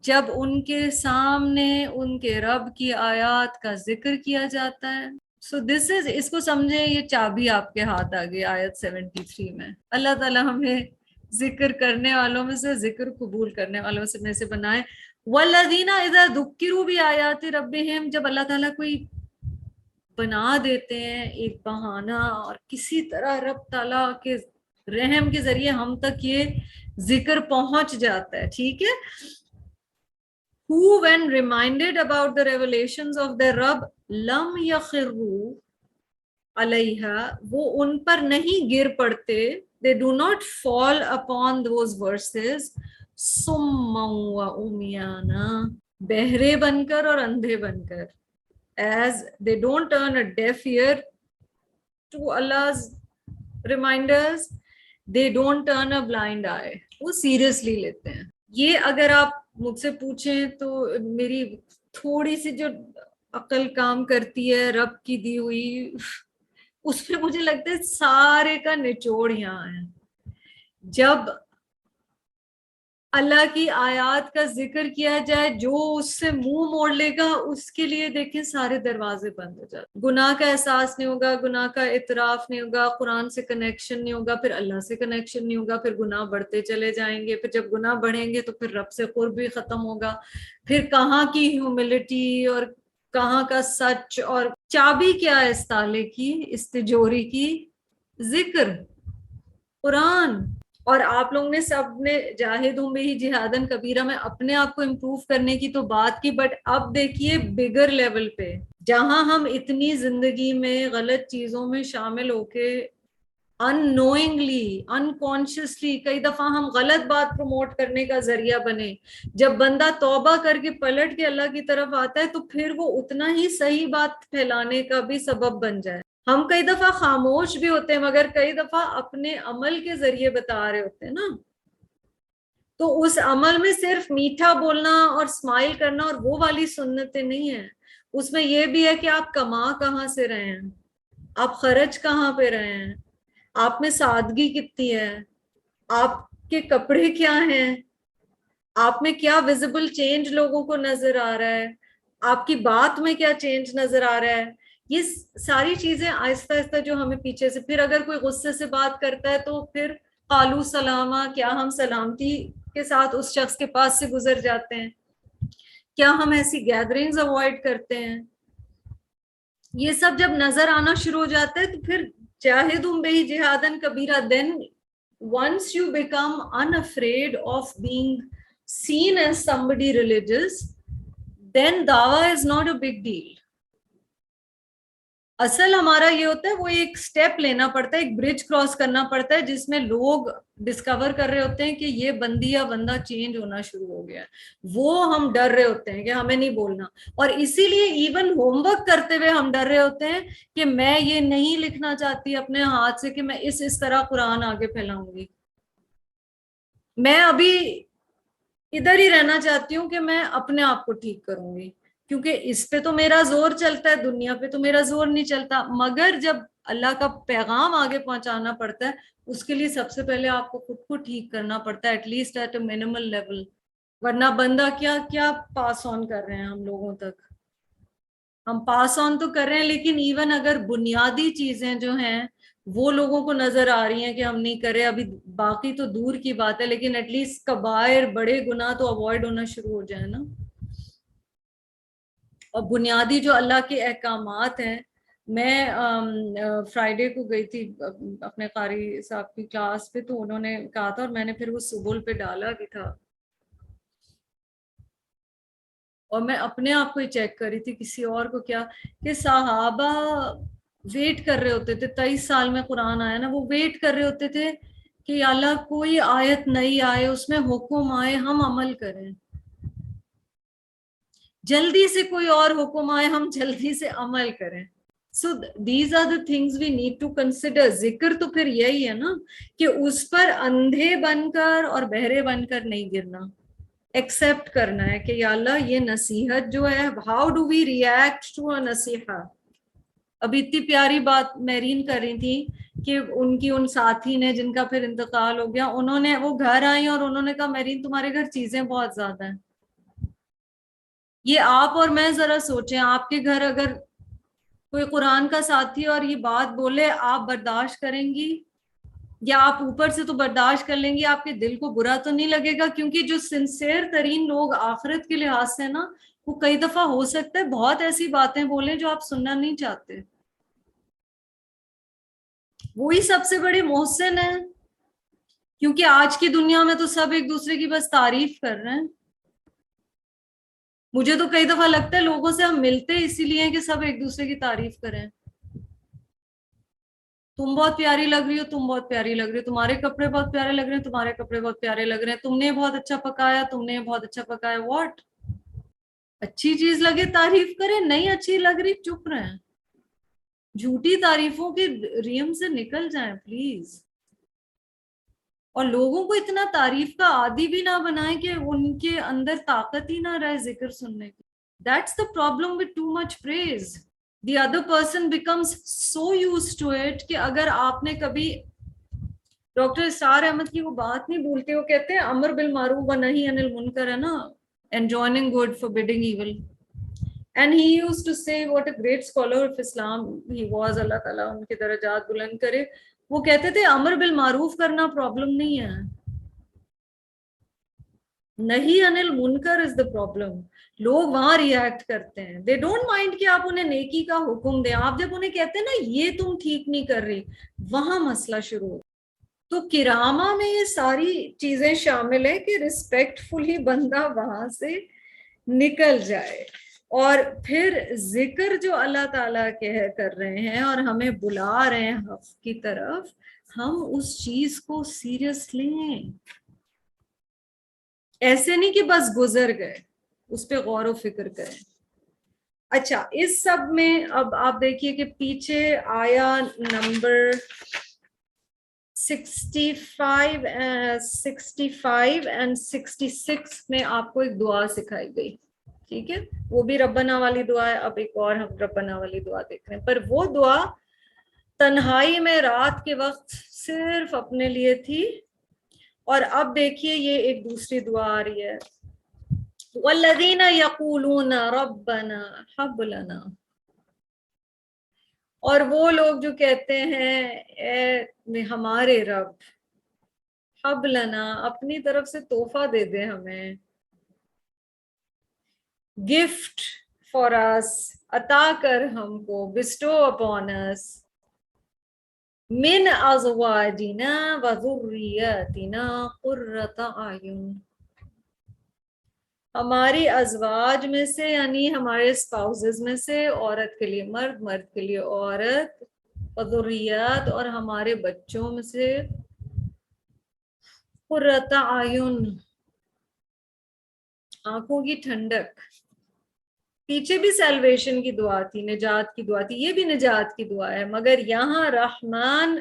جب ان کے سامنے ان کے رب کی آیات کا ذکر کیا جاتا ہے. So this is, اس کو سمجھیں یہ چابی آپ کے ہاتھ آ گئی آیت 73 میں. اللہ تعالیٰ ہمیں ذکر کرنے والوں میں سے, ذکر قبول کرنے والوں میں سے بنائے. والذین اذا ذکروا بآیات ربہم, جب اللہ تعالیٰ کوئی بنا دیتے ہیں ایک بہانہ اور کسی طرح رب تعالیٰ کے رحم کے ذریعے ہم تک یہ ذکر پہنچ جاتا ہے. ٹھیک ہے. Who when reminded about the revelations of their Rabb لم یخروا علیہا, وہ ان پر نہیں گر پڑتے. They do not fall upon those verses سما وعمیانا, بہرے بن کر اور اندھے بن کر. As they don't turn a deaf ear to Allah's reminders, they don't turn a blind eye. وہ سیریسلی لیتے ہیں. یہ اگر آپ مجھ سے پوچھیں تو میری تھوڑی سی جو عقل کام کرتی ہے رب کی دی ہوئی, اس میں مجھے لگتا ہے سارے کا نچوڑ یہاں ہے. جب اللہ کی آیات کا ذکر کیا جائے, جو اس سے منہ موڑ لے گا اس کے لیے دیکھیں سارے دروازے بند ہو جاتے. گناہ کا احساس نہیں ہوگا, گناہ کا اعتراف نہیں ہوگا, قرآن سے کنیکشن نہیں ہوگا, پھر اللہ سے کنیکشن نہیں ہوگا, پھر گناہ بڑھتے چلے جائیں گے. پھر جب گناہ بڑھیں گے تو پھر رب سے قرب بھی ختم ہوگا. پھر کہاں کی ہیوملٹی اور کہاں کا سچ. اور چابی کیا ہے اس تالے کی, اس تجوری کی؟ ذکر, قرآن. اور آپ لوگوں نے سب نے جاہدوں میں ہی جہادن کبیرہ میں اپنے آپ کو امپروو کرنے کی تو بات کی, بٹ اب دیکھیے بگر لیول پہ, جہاں ہم اتنی زندگی میں غلط چیزوں میں شامل ہو کے unknowingly, unconsciously کئی دفعہ ہم غلط بات پروموٹ کرنے کا ذریعہ بنے. جب بندہ توبہ کر کے پلٹ کے اللہ کی طرف آتا ہے تو پھر وہ اتنا ہی صحیح بات پھیلانے کا بھی سبب بن جائے. ہم کئی دفعہ خاموش بھی ہوتے ہیں مگر کئی دفعہ اپنے عمل کے ذریعے بتا رہے ہوتے ہیں نا. تو اس عمل میں صرف میٹھا بولنا اور اسمائل کرنا اور وہ والی سنتیں نہیں ہیں. اس میں یہ بھی ہے کہ آپ کما کہاں سے رہے ہیں, آپ خرچ کہاں پہ رہے ہیں, آپ میں سادگی کتنی ہے, آپ کے کپڑے کیا ہیں, آپ میں کیا ویزیبل چینج لوگوں کو نظر آ رہا ہے, آپ کی بات میں کیا چینج نظر آ رہا ہے. یہ ساری چیزیں آہستہ آہستہ جو ہمیں پیچھے سے, پھر اگر کوئی غصے سے بات کرتا ہے تو پھر قالو سلامہ, کیا ہم سلامتی کے ساتھ اس شخص کے پاس سے گزر جاتے ہیں, کیا ہم ایسی گیدرنگز اوائڈ کرتے ہیں. یہ سب جب نظر آنا شروع ہو جاتا ہے تو پھر جاہدوا بہ جہادن کبیرہ, then once you become unafraid of being seen as somebody religious, then dawah is not a big deal. اصل ہمارا یہ ہوتا ہے وہ ایک سٹیپ لینا پڑتا ہے, ایک برج کراس کرنا پڑتا ہے جس میں لوگ ڈسکور کر رہے ہوتے ہیں کہ یہ بندی یا بندہ چینج ہونا شروع ہو گیا ہے, وہ ہم ڈر رہے ہوتے ہیں کہ ہمیں نہیں بولنا, اور اسی لیے ایون ہوم ورک کرتے ہوئے ہم ڈر رہے ہوتے ہیں کہ میں یہ نہیں لکھنا چاہتی اپنے ہاتھ سے کہ میں اس طرح قرآن آگے پھیلاؤں گی, میں ابھی ادھر ہی رہنا چاہتی ہوں کہ میں اپنے آپ کو ٹھیک کروں گی, کیونکہ اس پہ تو میرا زور چلتا ہے, دنیا پہ تو میرا زور نہیں چلتا. مگر جب اللہ کا پیغام آگے پہنچانا پڑتا ہے اس کے لیے سب سے پہلے آپ کو خود کو ٹھیک کرنا پڑتا ہے, at least at a minimal level, ورنہ بندہ کیا پاس آن کر رہے ہیں ہم لوگوں تک. ہم پاس آن تو کر رہے ہیں لیکن ایون اگر بنیادی چیزیں جو ہیں وہ لوگوں کو نظر آ رہی ہیں کہ ہم نہیں کر رہے, ابھی باقی تو دور کی بات ہے, لیکن ایٹ لیسٹ کبائر بڑے گناہ تو اوائڈ ہونا شروع ہو جائے نا. اور بنیادی جو اللہ کے احکامات ہیں, میں فرائیڈے کو گئی تھی اپنے قاری صاحب کی کلاس پہ, تو انہوں نے کہا تھا اور میں نے پھر وہ سبل پہ ڈالا بھی تھا, اور میں اپنے آپ کو ہی چیک کر رہی تھی کسی اور کو کیا, کہ صحابہ ویٹ کر رہے ہوتے تھے, 23 سال میں قرآن آیا نا, وہ ویٹ کر رہے ہوتے تھے کہ یا اللہ کوئی آیت نئی آئے, اس میں حکم آئے, ہم عمل کریں, جلدی سے کوئی اور حکم آئے, ہم جلدی سے عمل کریں. So these are the things we need to consider. ذکر تو پھر یہی ہے نا کہ اس پر اندھے بن کر اور بہرے بن کر نہیں گرنا, ایکسپٹ کرنا ہے کہ یا اللہ یہ نصیحت جو ہے, how do we react to a نصیحہ. ابھی اتنی پیاری بات میرین کر رہی تھی کہ ان کی ان ساتھی نے جن کا پھر انتقال ہو گیا, انہوں نے وہ گھر آئی اور انہوں نے کہا میرین تمہارے گھر چیزیں بہت زیادہ ہیں. یہ آپ اور میں ذرا سوچیں, آپ کے گھر اگر کوئی قرآن کا ساتھی اور یہ بات بولے, آپ برداشت کریں گی یا آپ اوپر سے تو برداشت کر لیں گی, آپ کے دل کو برا تو نہیں لگے گا؟ کیونکہ جو سنسیئر ترین لوگ آخرت کے لحاظ سے نا, وہ کئی دفعہ ہو سکتا ہے بہت ایسی باتیں بولیں جو آپ سننا نہیں چاہتے. وہی سب سے بڑے محسن ہیں, کیونکہ آج کی دنیا میں تو سب ایک دوسرے کی بس تعریف کر رہے ہیں. مجھے تو کئی دفعہ لگتا ہے لوگوں سے ہم ملتے اسی لیے کہ سب ایک دوسرے کی تعریف کریں. تم بہت پیاری لگ رہی ہو, تم بہت پیاری لگ رہی ہو, تمہارے کپڑے بہت پیارے لگ رہے ہیں, تمہارے کپڑے بہت پیارے لگ رہے ہیں, تم نے بہت اچھا پکایا, تم نے بہت اچھا پکایا. واٹ, اچھی چیز لگے تعریف کریں, نہیں اچھی لگ رہی چپ رہیں, جھوٹی تعریفوں کے ریم سے نکل جائیں پلیز. اور لوگوں کو اتنا تعریف کا عادی بھی نہ بنائیں کہ ان کے اندر طاقت ہی نہ رہے ذکر سننے کی. That's the problem with too much praise. The other person becomes so used to it کہ اگر آپ نے کبھی ڈاکٹر اسرار احمد کی وہ بات نہیں بھولتے, وہ کہتے ہیں امر بالمعروف و نہی عن المنکر ہے نا, enjoining good, forbidding evil. And he used to say, what a great scholar of Islam he was, اللہ تعالیٰ ان کے درجات بلند کرے, وہ کہتے تھے امر بالمعروف کرنا پرابلم نہیں ہے, نہی عن المنکر از the problem. لوگ وہاں ریئیکٹ کرتے ہیں, دے ڈونٹ مائنڈ کہ آپ انہیں نیکی کا حکم دیں. آپ جب انہیں کہتے ہیں نا یہ تم ٹھیک نہیں کر رہی, وہاں مسئلہ شروع ہو. تو کرامہ میں یہ ساری چیزیں شامل ہیں کہ ریسپیکٹ فلی بندہ وہاں سے نکل جائے. اور پھر ذکر جو اللہ تعالیٰ کر رہے ہیں اور ہمیں بلا رہے ہیں حق کی طرف, ہم اس چیز کو سیریس لیں, ایسے نہیں کہ بس گزر گئے, اس پہ غور و فکر کریں. اچھا, اس سب میں اب آپ دیکھیے کہ پیچھے آیا نمبر 65 and 66 میں آپ کو ایک دعا سکھائی گئی, ٹھیک ہے, وہ بھی ربنا والی دعا ہے. اب ایک اور ہم ربنا والی دعا دیکھ رہے ہیں, پر وہ دعا تنہائی میں رات کے وقت صرف اپنے لیے تھی. اور اب دیکھیے یہ ایک دوسری دعا آ رہی ہے, والذین یقولون ربنا ہب لنا, اور وہ لوگ جو کہتے ہیں اے ہمارے رب, ہب لنا اپنی طرف سے تحفہ دے دے ہمیں, گفٹ فار اس عطا کر ہم کو, bestow upon us, من ازواجنا و ذریاتنا قرۃ اعین, ہماری ازواج میں سے یعنی ہمارے اسپاؤزز میں سے عورت کے لیے مرد، مرد کے لیے عورت، اور ذریات اور ہمارے بچوں میں سے قرۃ اعین، آنکھوں کی ٹھنڈک. پیچھے بھی سیلویشن کی دعا تھی، نجات کی دعا تھی، یہ بھی نجات کی دعا ہے، مگر یہاں رحمان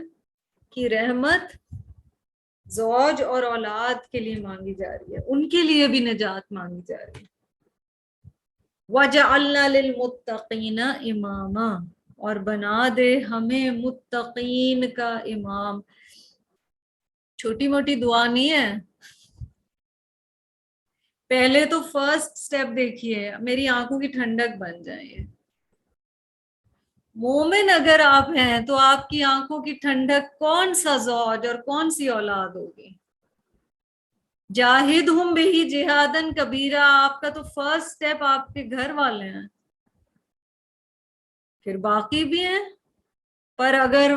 کی رحمت زوج اور اولاد کے لیے مانگی جا رہی ہے، ان کے لیے بھی نجات مانگی جا رہی ہے. وَجَعَلْنَا لِلْمُتَّقِينَ اماما، اور بنا دے ہمیں متقین کا امام. چھوٹی موٹی دعا نہیں ہے. پہلے تو فرسٹ سٹیپ دیکھیے، میری آنکھوں کی ٹھنڈک بن جائے. مومن اگر آپ ہیں تو آپ کی آنکھوں کی ٹھنڈک کون سا زوج اور کون سی اولاد ہوگی؟ جاہدہم بہ جہادن کبیرہ، آپ کا تو فرسٹ سٹیپ آپ کے گھر والے ہیں، پھر باقی بھی ہیں. پر اگر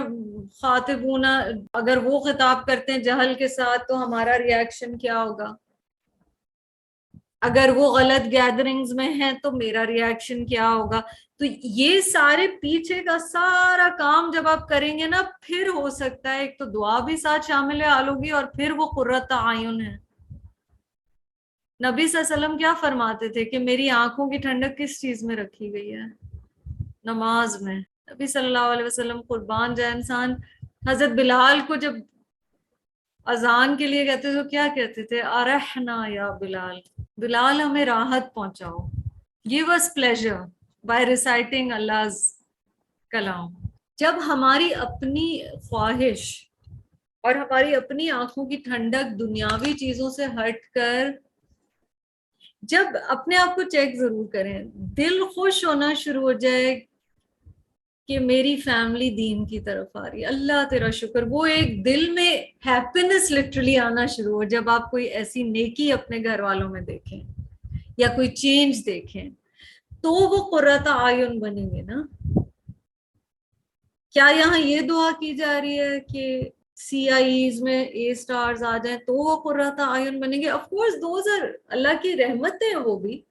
خاطبون، اگر وہ خطاب کرتے ہیں جہل کے ساتھ تو ہمارا ریاکشن کیا ہوگا؟ اگر وہ غلط گیدرنگز میں ہیں تو میرا ریاکشن کیا ہوگا؟ تو یہ سارے پیچھے کا سارا کام جب آپ کریں گے نا، پھر ہو سکتا ہے ایک تو دعا بھی ساتھ شامل حال ہوگی، اور پھر وہ قرۃ اعین ہے. نبی صلی اللہ علیہ وسلم کیا فرماتے تھے کہ میری آنکھوں کی ٹھنڈک کس چیز میں رکھی گئی ہے؟ نماز میں. نبی صلی اللہ علیہ وسلم قربان جائے انسان، حضرت بلال کو جب اذان کے لیے کہتے تھے تو کیا کہتے تھے؟ ارحنا یا بلال، بلال ہمیں راحت پہنچاؤ، give us pleasure by reciting Allah's کلام. جب ہماری اپنی خواہش اور ہماری اپنی آنکھوں کی ٹھنڈک دنیاوی چیزوں سے ہٹ کر، جب اپنے آپ کو چیک ضرور کریں، دل خوش ہونا شروع ہو جائے کہ میری فیملی دین کی طرف آ رہی ہے، اللہ تیرا شکر، وہ ایک دل میں ہیپینس لٹرلی آنا شروع ہو جب آپ کوئی ایسی نیکی اپنے گھر والوں میں دیکھیں یا کوئی چینج دیکھیں، تو وہ قرۃ اعین بنیں گے نا. کیا یہاں یہ دعا کی جا رہی ہے کہ سی آئیز میں اے سٹارز آ جائیں تو وہ قرۃ اعین بنیں گے؟ آف کورس دوز آر اللہ کی رحمتیں. وہ بھی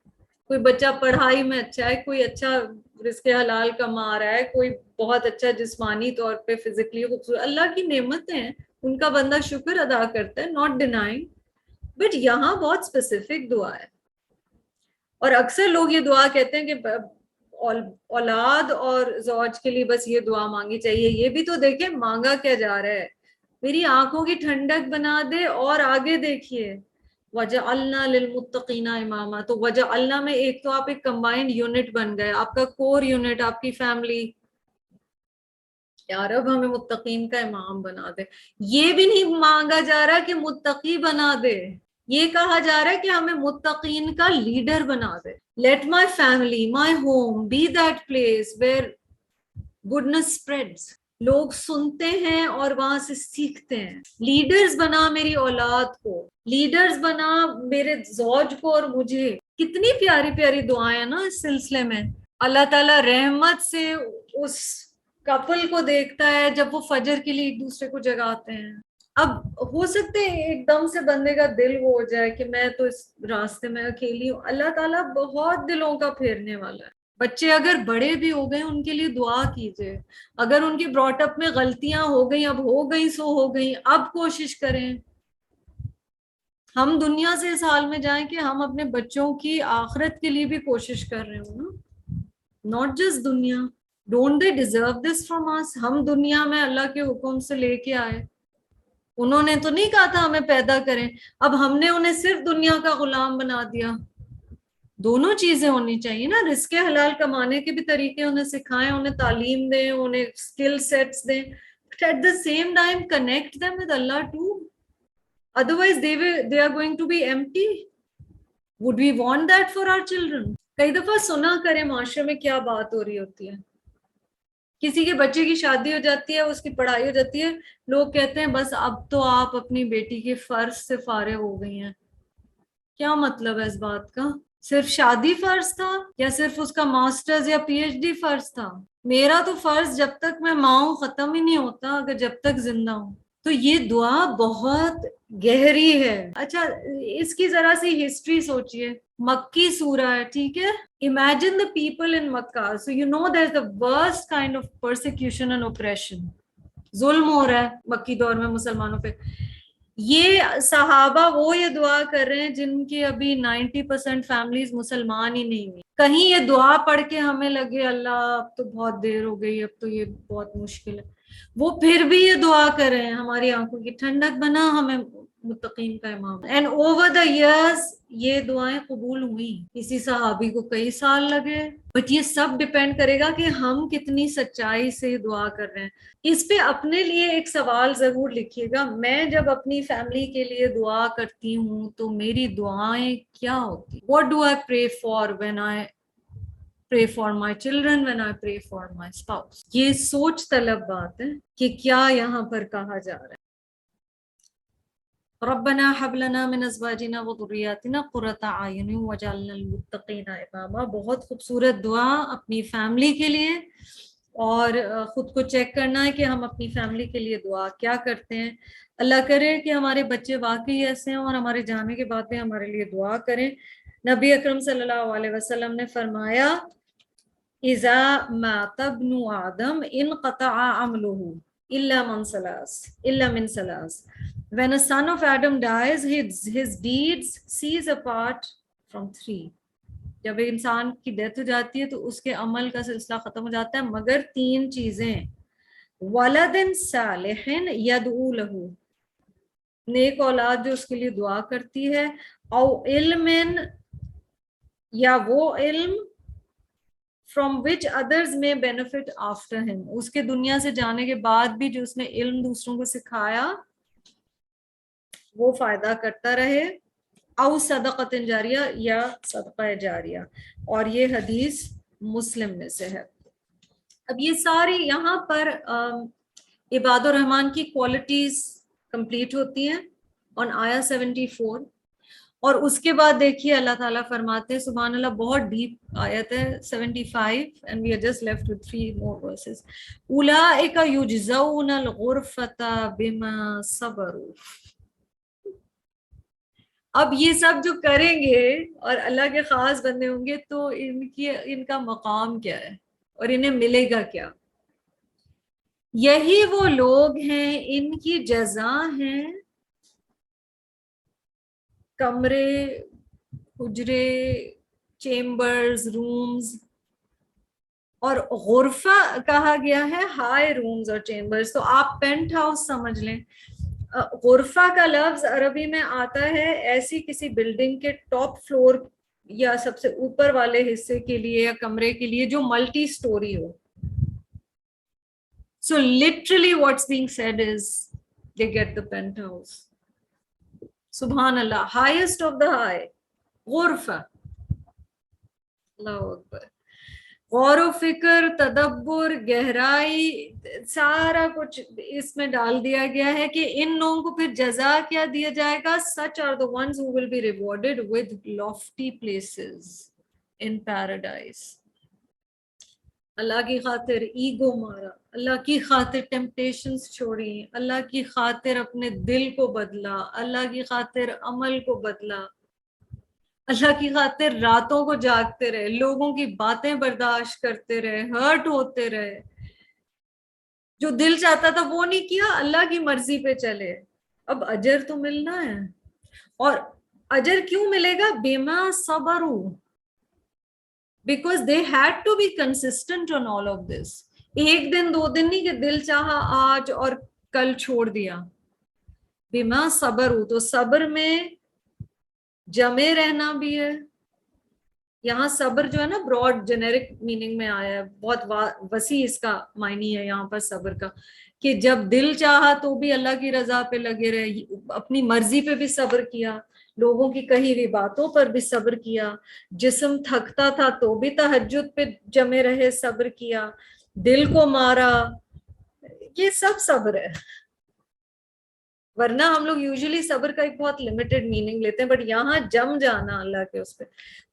کوئی بچہ پڑھائی میں اچھا ہے، کوئی اچھا رزق حلال کما رہا ہے، کوئی بہت اچھا جسمانی طور پہ فزیکلی خوبصورت، اللہ کی نعمتیں ہیں، ان کا بندہ شکر ادا کرتا ہے، ناٹ ڈینائنگ. بٹ یہاں بہت اسپیسیفک دعا ہے، اور اکثر لوگ یہ دعا کہتے ہیں کہ اولاد اور زوج کے لیے بس یہ دعا مانگی چاہیے. یہ بھی تو دیکھیں مانگا کیا جا رہا ہے، میری آنکھوں کی ٹھنڈک بنا دے. اور آگے دیکھیے وَجَعَلْنَا لِلْمُتَّقِينَ اماما، تو وَجَعَلْنَا میں ایک تو آپ ایک کمبائنڈ یونٹ بن گئے، آپ کا کور یونٹ آپ کی فیملی. یا رب ہمیں متقین کا امام بنا دے. یہ بھی نہیں مانگا جا رہا کہ متقی بنا دے، یہ کہا جا رہا ہے کہ ہمیں متقین کا لیڈر بنا دے. Let my family, my home be that place where goodness spreads. لوگ سنتے ہیں اور وہاں سے سیکھتے ہیں. لیڈرز بنا میری اولاد کو، لیڈرز بنا میرے زوج کو اور مجھے. کتنی پیاری پیاری دعائیں نا اس سلسلے میں. اللہ تعالیٰ رحمت سے اس کپل کو دیکھتا ہے جب وہ فجر کے لیے ایک دوسرے کو جگاتے ہیں. اب ہو سکتے ایک دم سے بندے کا دل وہ ہو جائے کہ میں تو اس راستے میں اکیلی ہوں. اللہ تعالیٰ بہت دلوں کا پھیرنے والا ہے. بچے اگر بڑے بھی ہو گئے ان کے لیے دعا کیجئے. اگر ان کی براٹ اپ میں غلطیاں ہو گئیں، اب ہو گئیں سو ہو گئیں، اب کوشش کریں ہم دنیا سے اس حال میں جائیں کہ ہم اپنے بچوں کی آخرت کے لیے بھی کوشش کر رہے ہوں نا. ناٹ جسٹ دنیا. Don't they deserve this from us? ہم دنیا میں اللہ کے حکم سے لے کے آئے، انہوں نے تو نہیں کہا تھا ہمیں پیدا کریں، اب ہم نے انہیں صرف دنیا کا غلام بنا دیا. دونوں چیزیں ہونی چاہیے نا. رزق حلال کمانے کے بھی طریقے انہیں سکھائیں، انہیں تعلیم دیں، انہیں اسکل سیٹس دیں، but at the same time connect them with Allah too. Otherwise they are going to be empty. Would we want that for our children? کئی دفعہ سنا کریں معاشرے میں کیا بات ہو رہی ہوتی ہے. کسی کے بچے کی شادی ہو جاتی ہے، اس کی پڑھائی ہو جاتی ہے، لوگ کہتے ہیں بس اب تو آپ اپنی بیٹی کے فرض سے فارغ ہو گئی ہیں. کیا مطلب ہے اس بات کا؟ صرف شادی فرض تھا یا صرف اس کا ماسٹرز یا پی ایچ ڈی فرض تھا؟ میرا تو فرض جب تک میں ماں ہوں ختم ہی نہیں ہوتا، اگر جب تک زندہ ہوں. تو یہ دعا بہت گہری ہے. اچھا اس کی ذرا سی ہسٹری سوچئے. مکی سورہ ہے, ٹھیک ہے. Imagine the people in Makkah. So you know there's the worst kind of persecution and oppression. ظلم ہو رہا ہے مکی دور میں مسلمانوں پہ. یہ صحابہ وہ یہ دعا کر رہے ہیں جن کی ابھی 90% فیملیز مسلمان ہی نہیں ہوئی. کہیں یہ دعا پڑھ کے ہمیں لگے اللہ اب تو بہت دیر ہو گئی, اب تو یہ بہت مشکل ہے. وہ پھر بھی یہ دعا کر رہے ہیں ہماری آنکھوں کی ٹھنڈک بنا ہمیں متقین کا امام. اینڈ اوور دا ایئرز یہ دعائیں قبول ہوئی. کسی صحابی کو کئی سال لگے, بٹ یہ سب ڈپینڈ کرے گا کہ ہم کتنی سچائی سے دعا کر رہے ہیں. اس پہ اپنے لیے ایک سوال ضرور لکھیے گا, میں جب اپنی فیملی کے لیے دعا کرتی ہوں تو میری دعائیں کیا ہوتی. What do I pray for when I pray for my children, when I pray for my spouse. یہ سوچ طلب بات ہے کہ کیا یہاں پر کہا جا رہا ہے. ربنا حب لنا من ازواجنا وذریاتنا قرۃ اعین واجعلنا للمتقین اماما. بہت خوبصورت دعا اپنی فیملی کے لیے, اور خود کو چیک کرنا ہے کہ ہم اپنی فیملی کے لیے دعا کیا کرتے ہیں. اللہ کرے کہ ہمارے بچے واقعی ایسے ہیں اور ہمارے جانے کے بعد بھی ہمارے لیے دعا کریں. نبی اکرم صلی اللہ علیہ وسلم نے فرمایا اذا مات ابن آدم انقطع عمله الا من ثلاث. When a son of Adam dies, his deeds cease apart from three. جب ایک انسان کی ڈیتھ ہو جاتی ہے تو اس کے عمل کا سلسلہ ختم ہو جاتا ہے مگر تین چیزیں. ولد صالح یدعو له, نیک اولاد جو اس کے لیے دعا کرتی ہے, او علم, یا وہ علم from which others may benefit after him, اس کے دنیا سے جانے کے بعد بھی جو اس نے علم دوسروں کو سکھایا وہ فائدہ کرتا رہے. او صدقۃ جاریہ, یا صدقہ جاریہ. اور یہ حدیث مسلم میں سے ہے. اب یہ ساری یہاں پر عباد الرحمن کی کوالٹیز کمپلیٹ ہوتی ہیں on آیا 74. اور اس کے بعد دیکھیے اللہ تعالیٰ فرماتے ہیں, سبحان اللہ بہت ڈیپ آیت ہے 75, and we are just left with 3 more verses. اولئک یجزون الغرفۃ بما صبروا. اب یہ سب جو کریں گے اور اللہ کے خاص بندے ہوں گے تو ان کا مقام کیا ہے اور انہیں ملے گا کیا. یہی وہ لوگ ہیں, ان کی جزا ہیں کمرے, حجرے, چیمبرز, رومز. اور غرفہ کہا گیا ہے ہائی رومز اور چیمبرز, تو آپ پینٹ ہاؤس سمجھ لیں. غرفہ کا لفظ عربی میں آتا ہے ایسی کسی بلڈنگ کے ٹاپ فلور یا سب سے اوپر والے حصے کے لیے یا کمرے کے لیے جو multi story who. So literally what's being said is they get the penthouse. سبحان اللہ, ہائیسٹ آف دا ہائی, غرفہ. اللہ اکبر. غور و فکر, تدبر, گہرائی, سارا کچھ اس میں ڈال دیا گیا ہے کہ ان لوگوں کو پھر جزا کیا دیا جائے گا. such are the ones who will be rewarded with lofty places in paradise. اللہ کی خاطر ایگو مارا, اللہ کی خاطر ٹیمپٹیشنز چھوڑی, اللہ کی خاطر اپنے دل کو بدلا, اللہ کی خاطر عمل کو بدلا, اللہ کی خاطر راتوں کو جاگتے رہے, لوگوں کی باتیں برداشت کرتے رہے, ہرٹ ہوتے رہے, جو دل چاہتا تھا وہ نہیں کیا, اللہ کی مرضی پہ چلے. اب اجر تو ملنا ہے, اور اجر کیوں ملے گا؟ بما صبروا, because they had to be consistent on all of this. ایک دن 2 دن نہیں کہ دل چاہا آج اور کل چھوڑ دیا. بما صبر, تو صبر میں جمے رہنا بھی ہے. یہاں صبر جو ہے نا براڈ جنیرک میننگ میں آیا ہے, بہت وسیع اس کا معنی ہے یہاں پر صبر کا, کہ جب دل چاہا تو بھی اللہ کی رضا پہ لگے رہے, اپنی مرضی پہ بھی صبر کیا, لوگوں کی کہی ہوئی باتوں پر بھی صبر کیا, جسم تھکتا تھا تو بھی تہجد پہ جمے رہے, صبر کیا, دل کو مارا, یہ سب صبر ہے. ورنہ ہم لوگ یوزلی صبر کا ایک بہت لمیٹڈ میننگ لیتے ہیں, بٹ یہاں جم جانا اللہ کے اس پہ.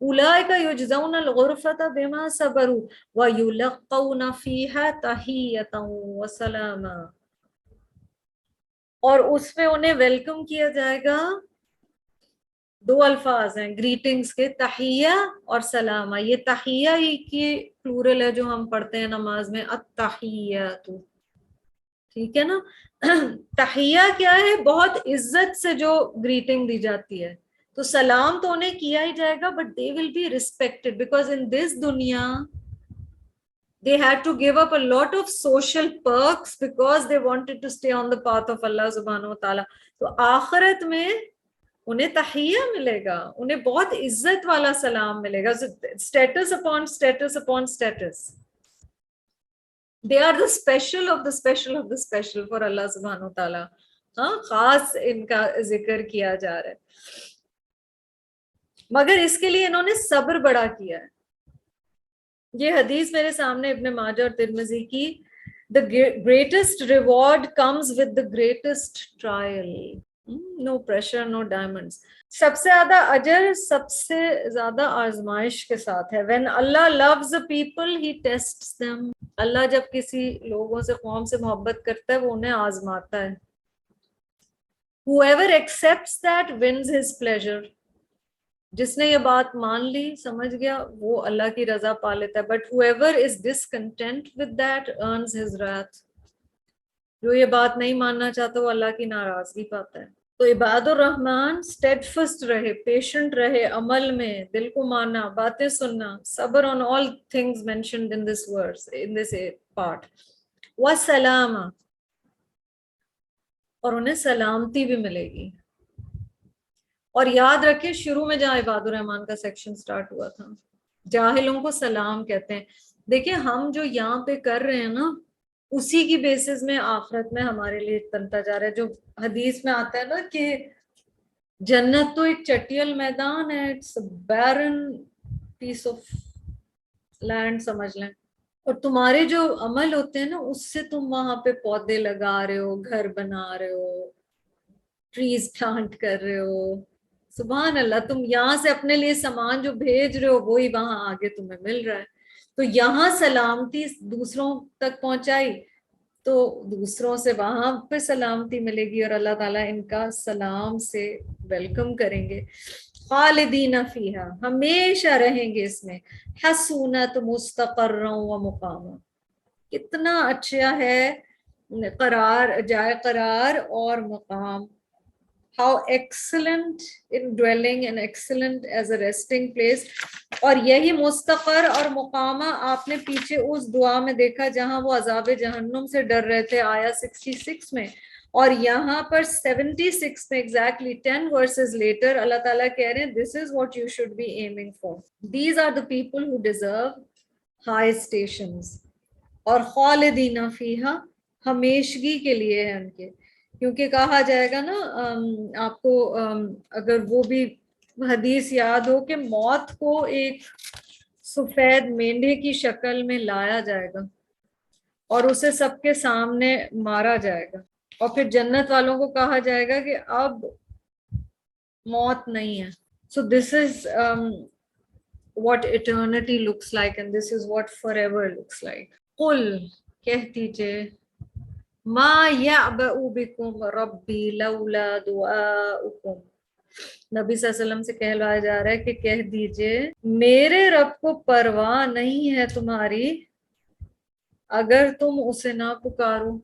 اولئک یجزون الغرفۃ بما صبروا ویلقون فیہا تحیۃ وسلاما. اور اس میں انہیں ویلکم کیا جائے گا. دو الفاظ ہیں گریٹنگز کے, تحیہ اور سلامہ. یہ تحیہ ہی کی پلورل ہے جو ہم پڑھتے ہیں نماز میں, التحیات, ٹھیک ہے نا. تحیہ کیا ہے؟ بہت عزت سے جو گریٹنگ دی جاتی ہے. تو سلام تو انہیں کیا ہی جائے گا, but they will be respected because in this دنیا they had to give up a lot of social perks because they wanted to stay on the path of Allah subhanahu wa ta'ala. تو آخرت میں انہیں تحیہ ملے گا, انہیں بہت عزت والا سلام ملے گا. Status upon status upon status. They are the special of the special of the special for Allah subhanahu wa ta'ala. ہاں, خاص ان کا ذکر کیا جا رہا ہے. مگر اس کے لیے انہوں نے صبر بڑا کیا ہے. یہ حدیث میرے سامنے ابن ماجہ اور ترمذی کی, the greatest reward comes with the greatest trial. No pressure, no diamonds. سب سے زیادہ اجر سب سے زیادہ آزمائش کے ساتھ ہے. When Allah loves a people, He tests them. اللہ جب کسی لوگوں سے, قوم سے محبت کرتا ہے, وہ انہیں آزماتا ہے. Whoever accepts that wins His pleasure. جس نے یہ بات مان لی, سمجھ گیا, وہ اللہ کی رضا پا لیتا ہے. But whoever is discontent with that earns His wrath. جو یہ بات نہیں ماننا چاہتا وہ اللہ کی ناراضگی پاتا ہے. تو عباد الرحمن steadfast رہے, پیشنٹ رہے عمل میں, دل کو ماننا, باتیں سننا, صبر on all things mentioned in this verse, in this part. وَسَلَامًا, اور انہیں سلامتی بھی ملے گی. اور یاد رکھیں شروع میں جہاں عباد الرحمن کا سیکشن سٹارٹ ہوا تھا, جاہلوں کو سلام کہتے ہیں. دیکھیں ہم جو یہاں پہ کر رہے ہیں نا, اسی کی بیسس میں آخرت میں ہمارے لیے بنتا جا رہا ہے. جو حدیث میں آتا ہے نا کہ جنت تو ایک چٹیل میدان ہے, it's a barren piece of land سمجھ لیں, اور تمہارے جو عمل ہوتے ہیں نا اس سے تم وہاں پہ پودے لگا رہے ہو, گھر بنا رہے ہو, ٹریز پلانٹ کر رہے ہو. سبحان اللہ, تم یہاں سے اپنے لیے سامان جو بھیج رہے ہو وہی وہاں آگے تمہیں مل رہا ہے. تو یہاں سلامتی دوسروں تک پہنچائی تو دوسروں سے وہاں پہ سلامتی ملے گی, اور اللہ تعالیٰ ان کا سلام سے ویلکم کریں گے. خالدین فیہا, ہمیشہ رہیں گے اس میں. حسونت مستقرا و مقاما, کتنا اچھا ہے قرار, جائے قرار اور مقام. How excellent in dwelling and excellent as a resting place. اور یہی مستقر اور مقامہ آپ نے پیچھے اس دعا میں دیکھا جہاں وہ عذاب جہنم سے ڈر رہے تھے, آیا 66 میں, اور یہاں پر 76 میں exactly 10 verses later اللہ تعالیٰ کہہ رہے ہیں this is what you should be aiming for. These are the people who deserve high stations. اور خالدین فیہا, ہمیشگی کے لیے ہے ان کے. کیونکہ کہا جائے گا نا آپ کو, اگر وہ بھی حدیث یاد ہو کہ موت کو ایک سفید مینڈھے کی شکل میں لایا جائے گا اور اسے سب کے سامنے مارا جائے گا, اور پھر جنت والوں کو کہا جائے گا کہ اب موت نہیں ہے. So this is what eternity looks like and this is what forever looks like. قل, کہہ دیجئے, ما یعبأ بکم ربی لولا دعاؤکم, نبی صلی اللہ علیہ وسلم سے کہلایا جا رہا ہے کہ کہہ دیجئے میرے رب کو پرواہ نہیں ہے تمہاری اگر تم اسے نہ پکارو.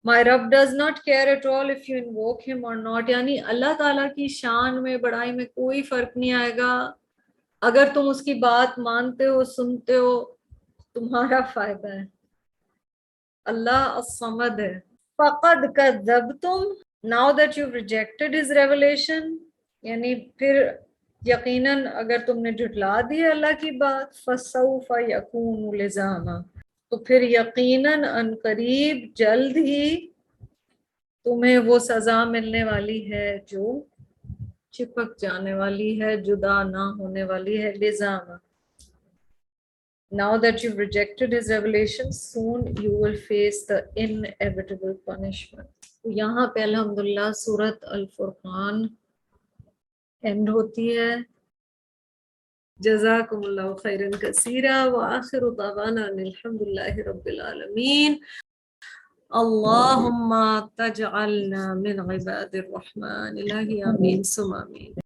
My Rabb does not care at all if you invoke him or not. یعنی اللہ تعالیٰ کی شان میں, بڑائی میں کوئی فرق نہیں آئے گا. اگر تم اس کی بات مانتے ہو, سنتے ہو, تمہارا فائدہ ہے. اللہ الصمد ہے. فقد کذبتم, now that you've rejected his revelation, یعنی پھر یقیناً اگر تم نے جھٹلا دی اللہ کی بات, فسوف یکون لزاما, تو پھر یقیناً ان قریب جلد ہی تمہیں وہ سزا ملنے والی ہے جو چپک جانے والی ہے, جدا نہ ہونے والی ہے. لزاما, now that you've rejected his revelation, soon you will face the inevitable punishment. یہاں پہ الحمدللہ سورۃ الفرقان اینڈ ہوتی ہے. جزاکم اللہ خیرا کثیرا, وآخر دعوانا الحمدللہ رب العالمین. اللهم تجعلنا من عباد الرحمن. الہی آمین ثم آمین.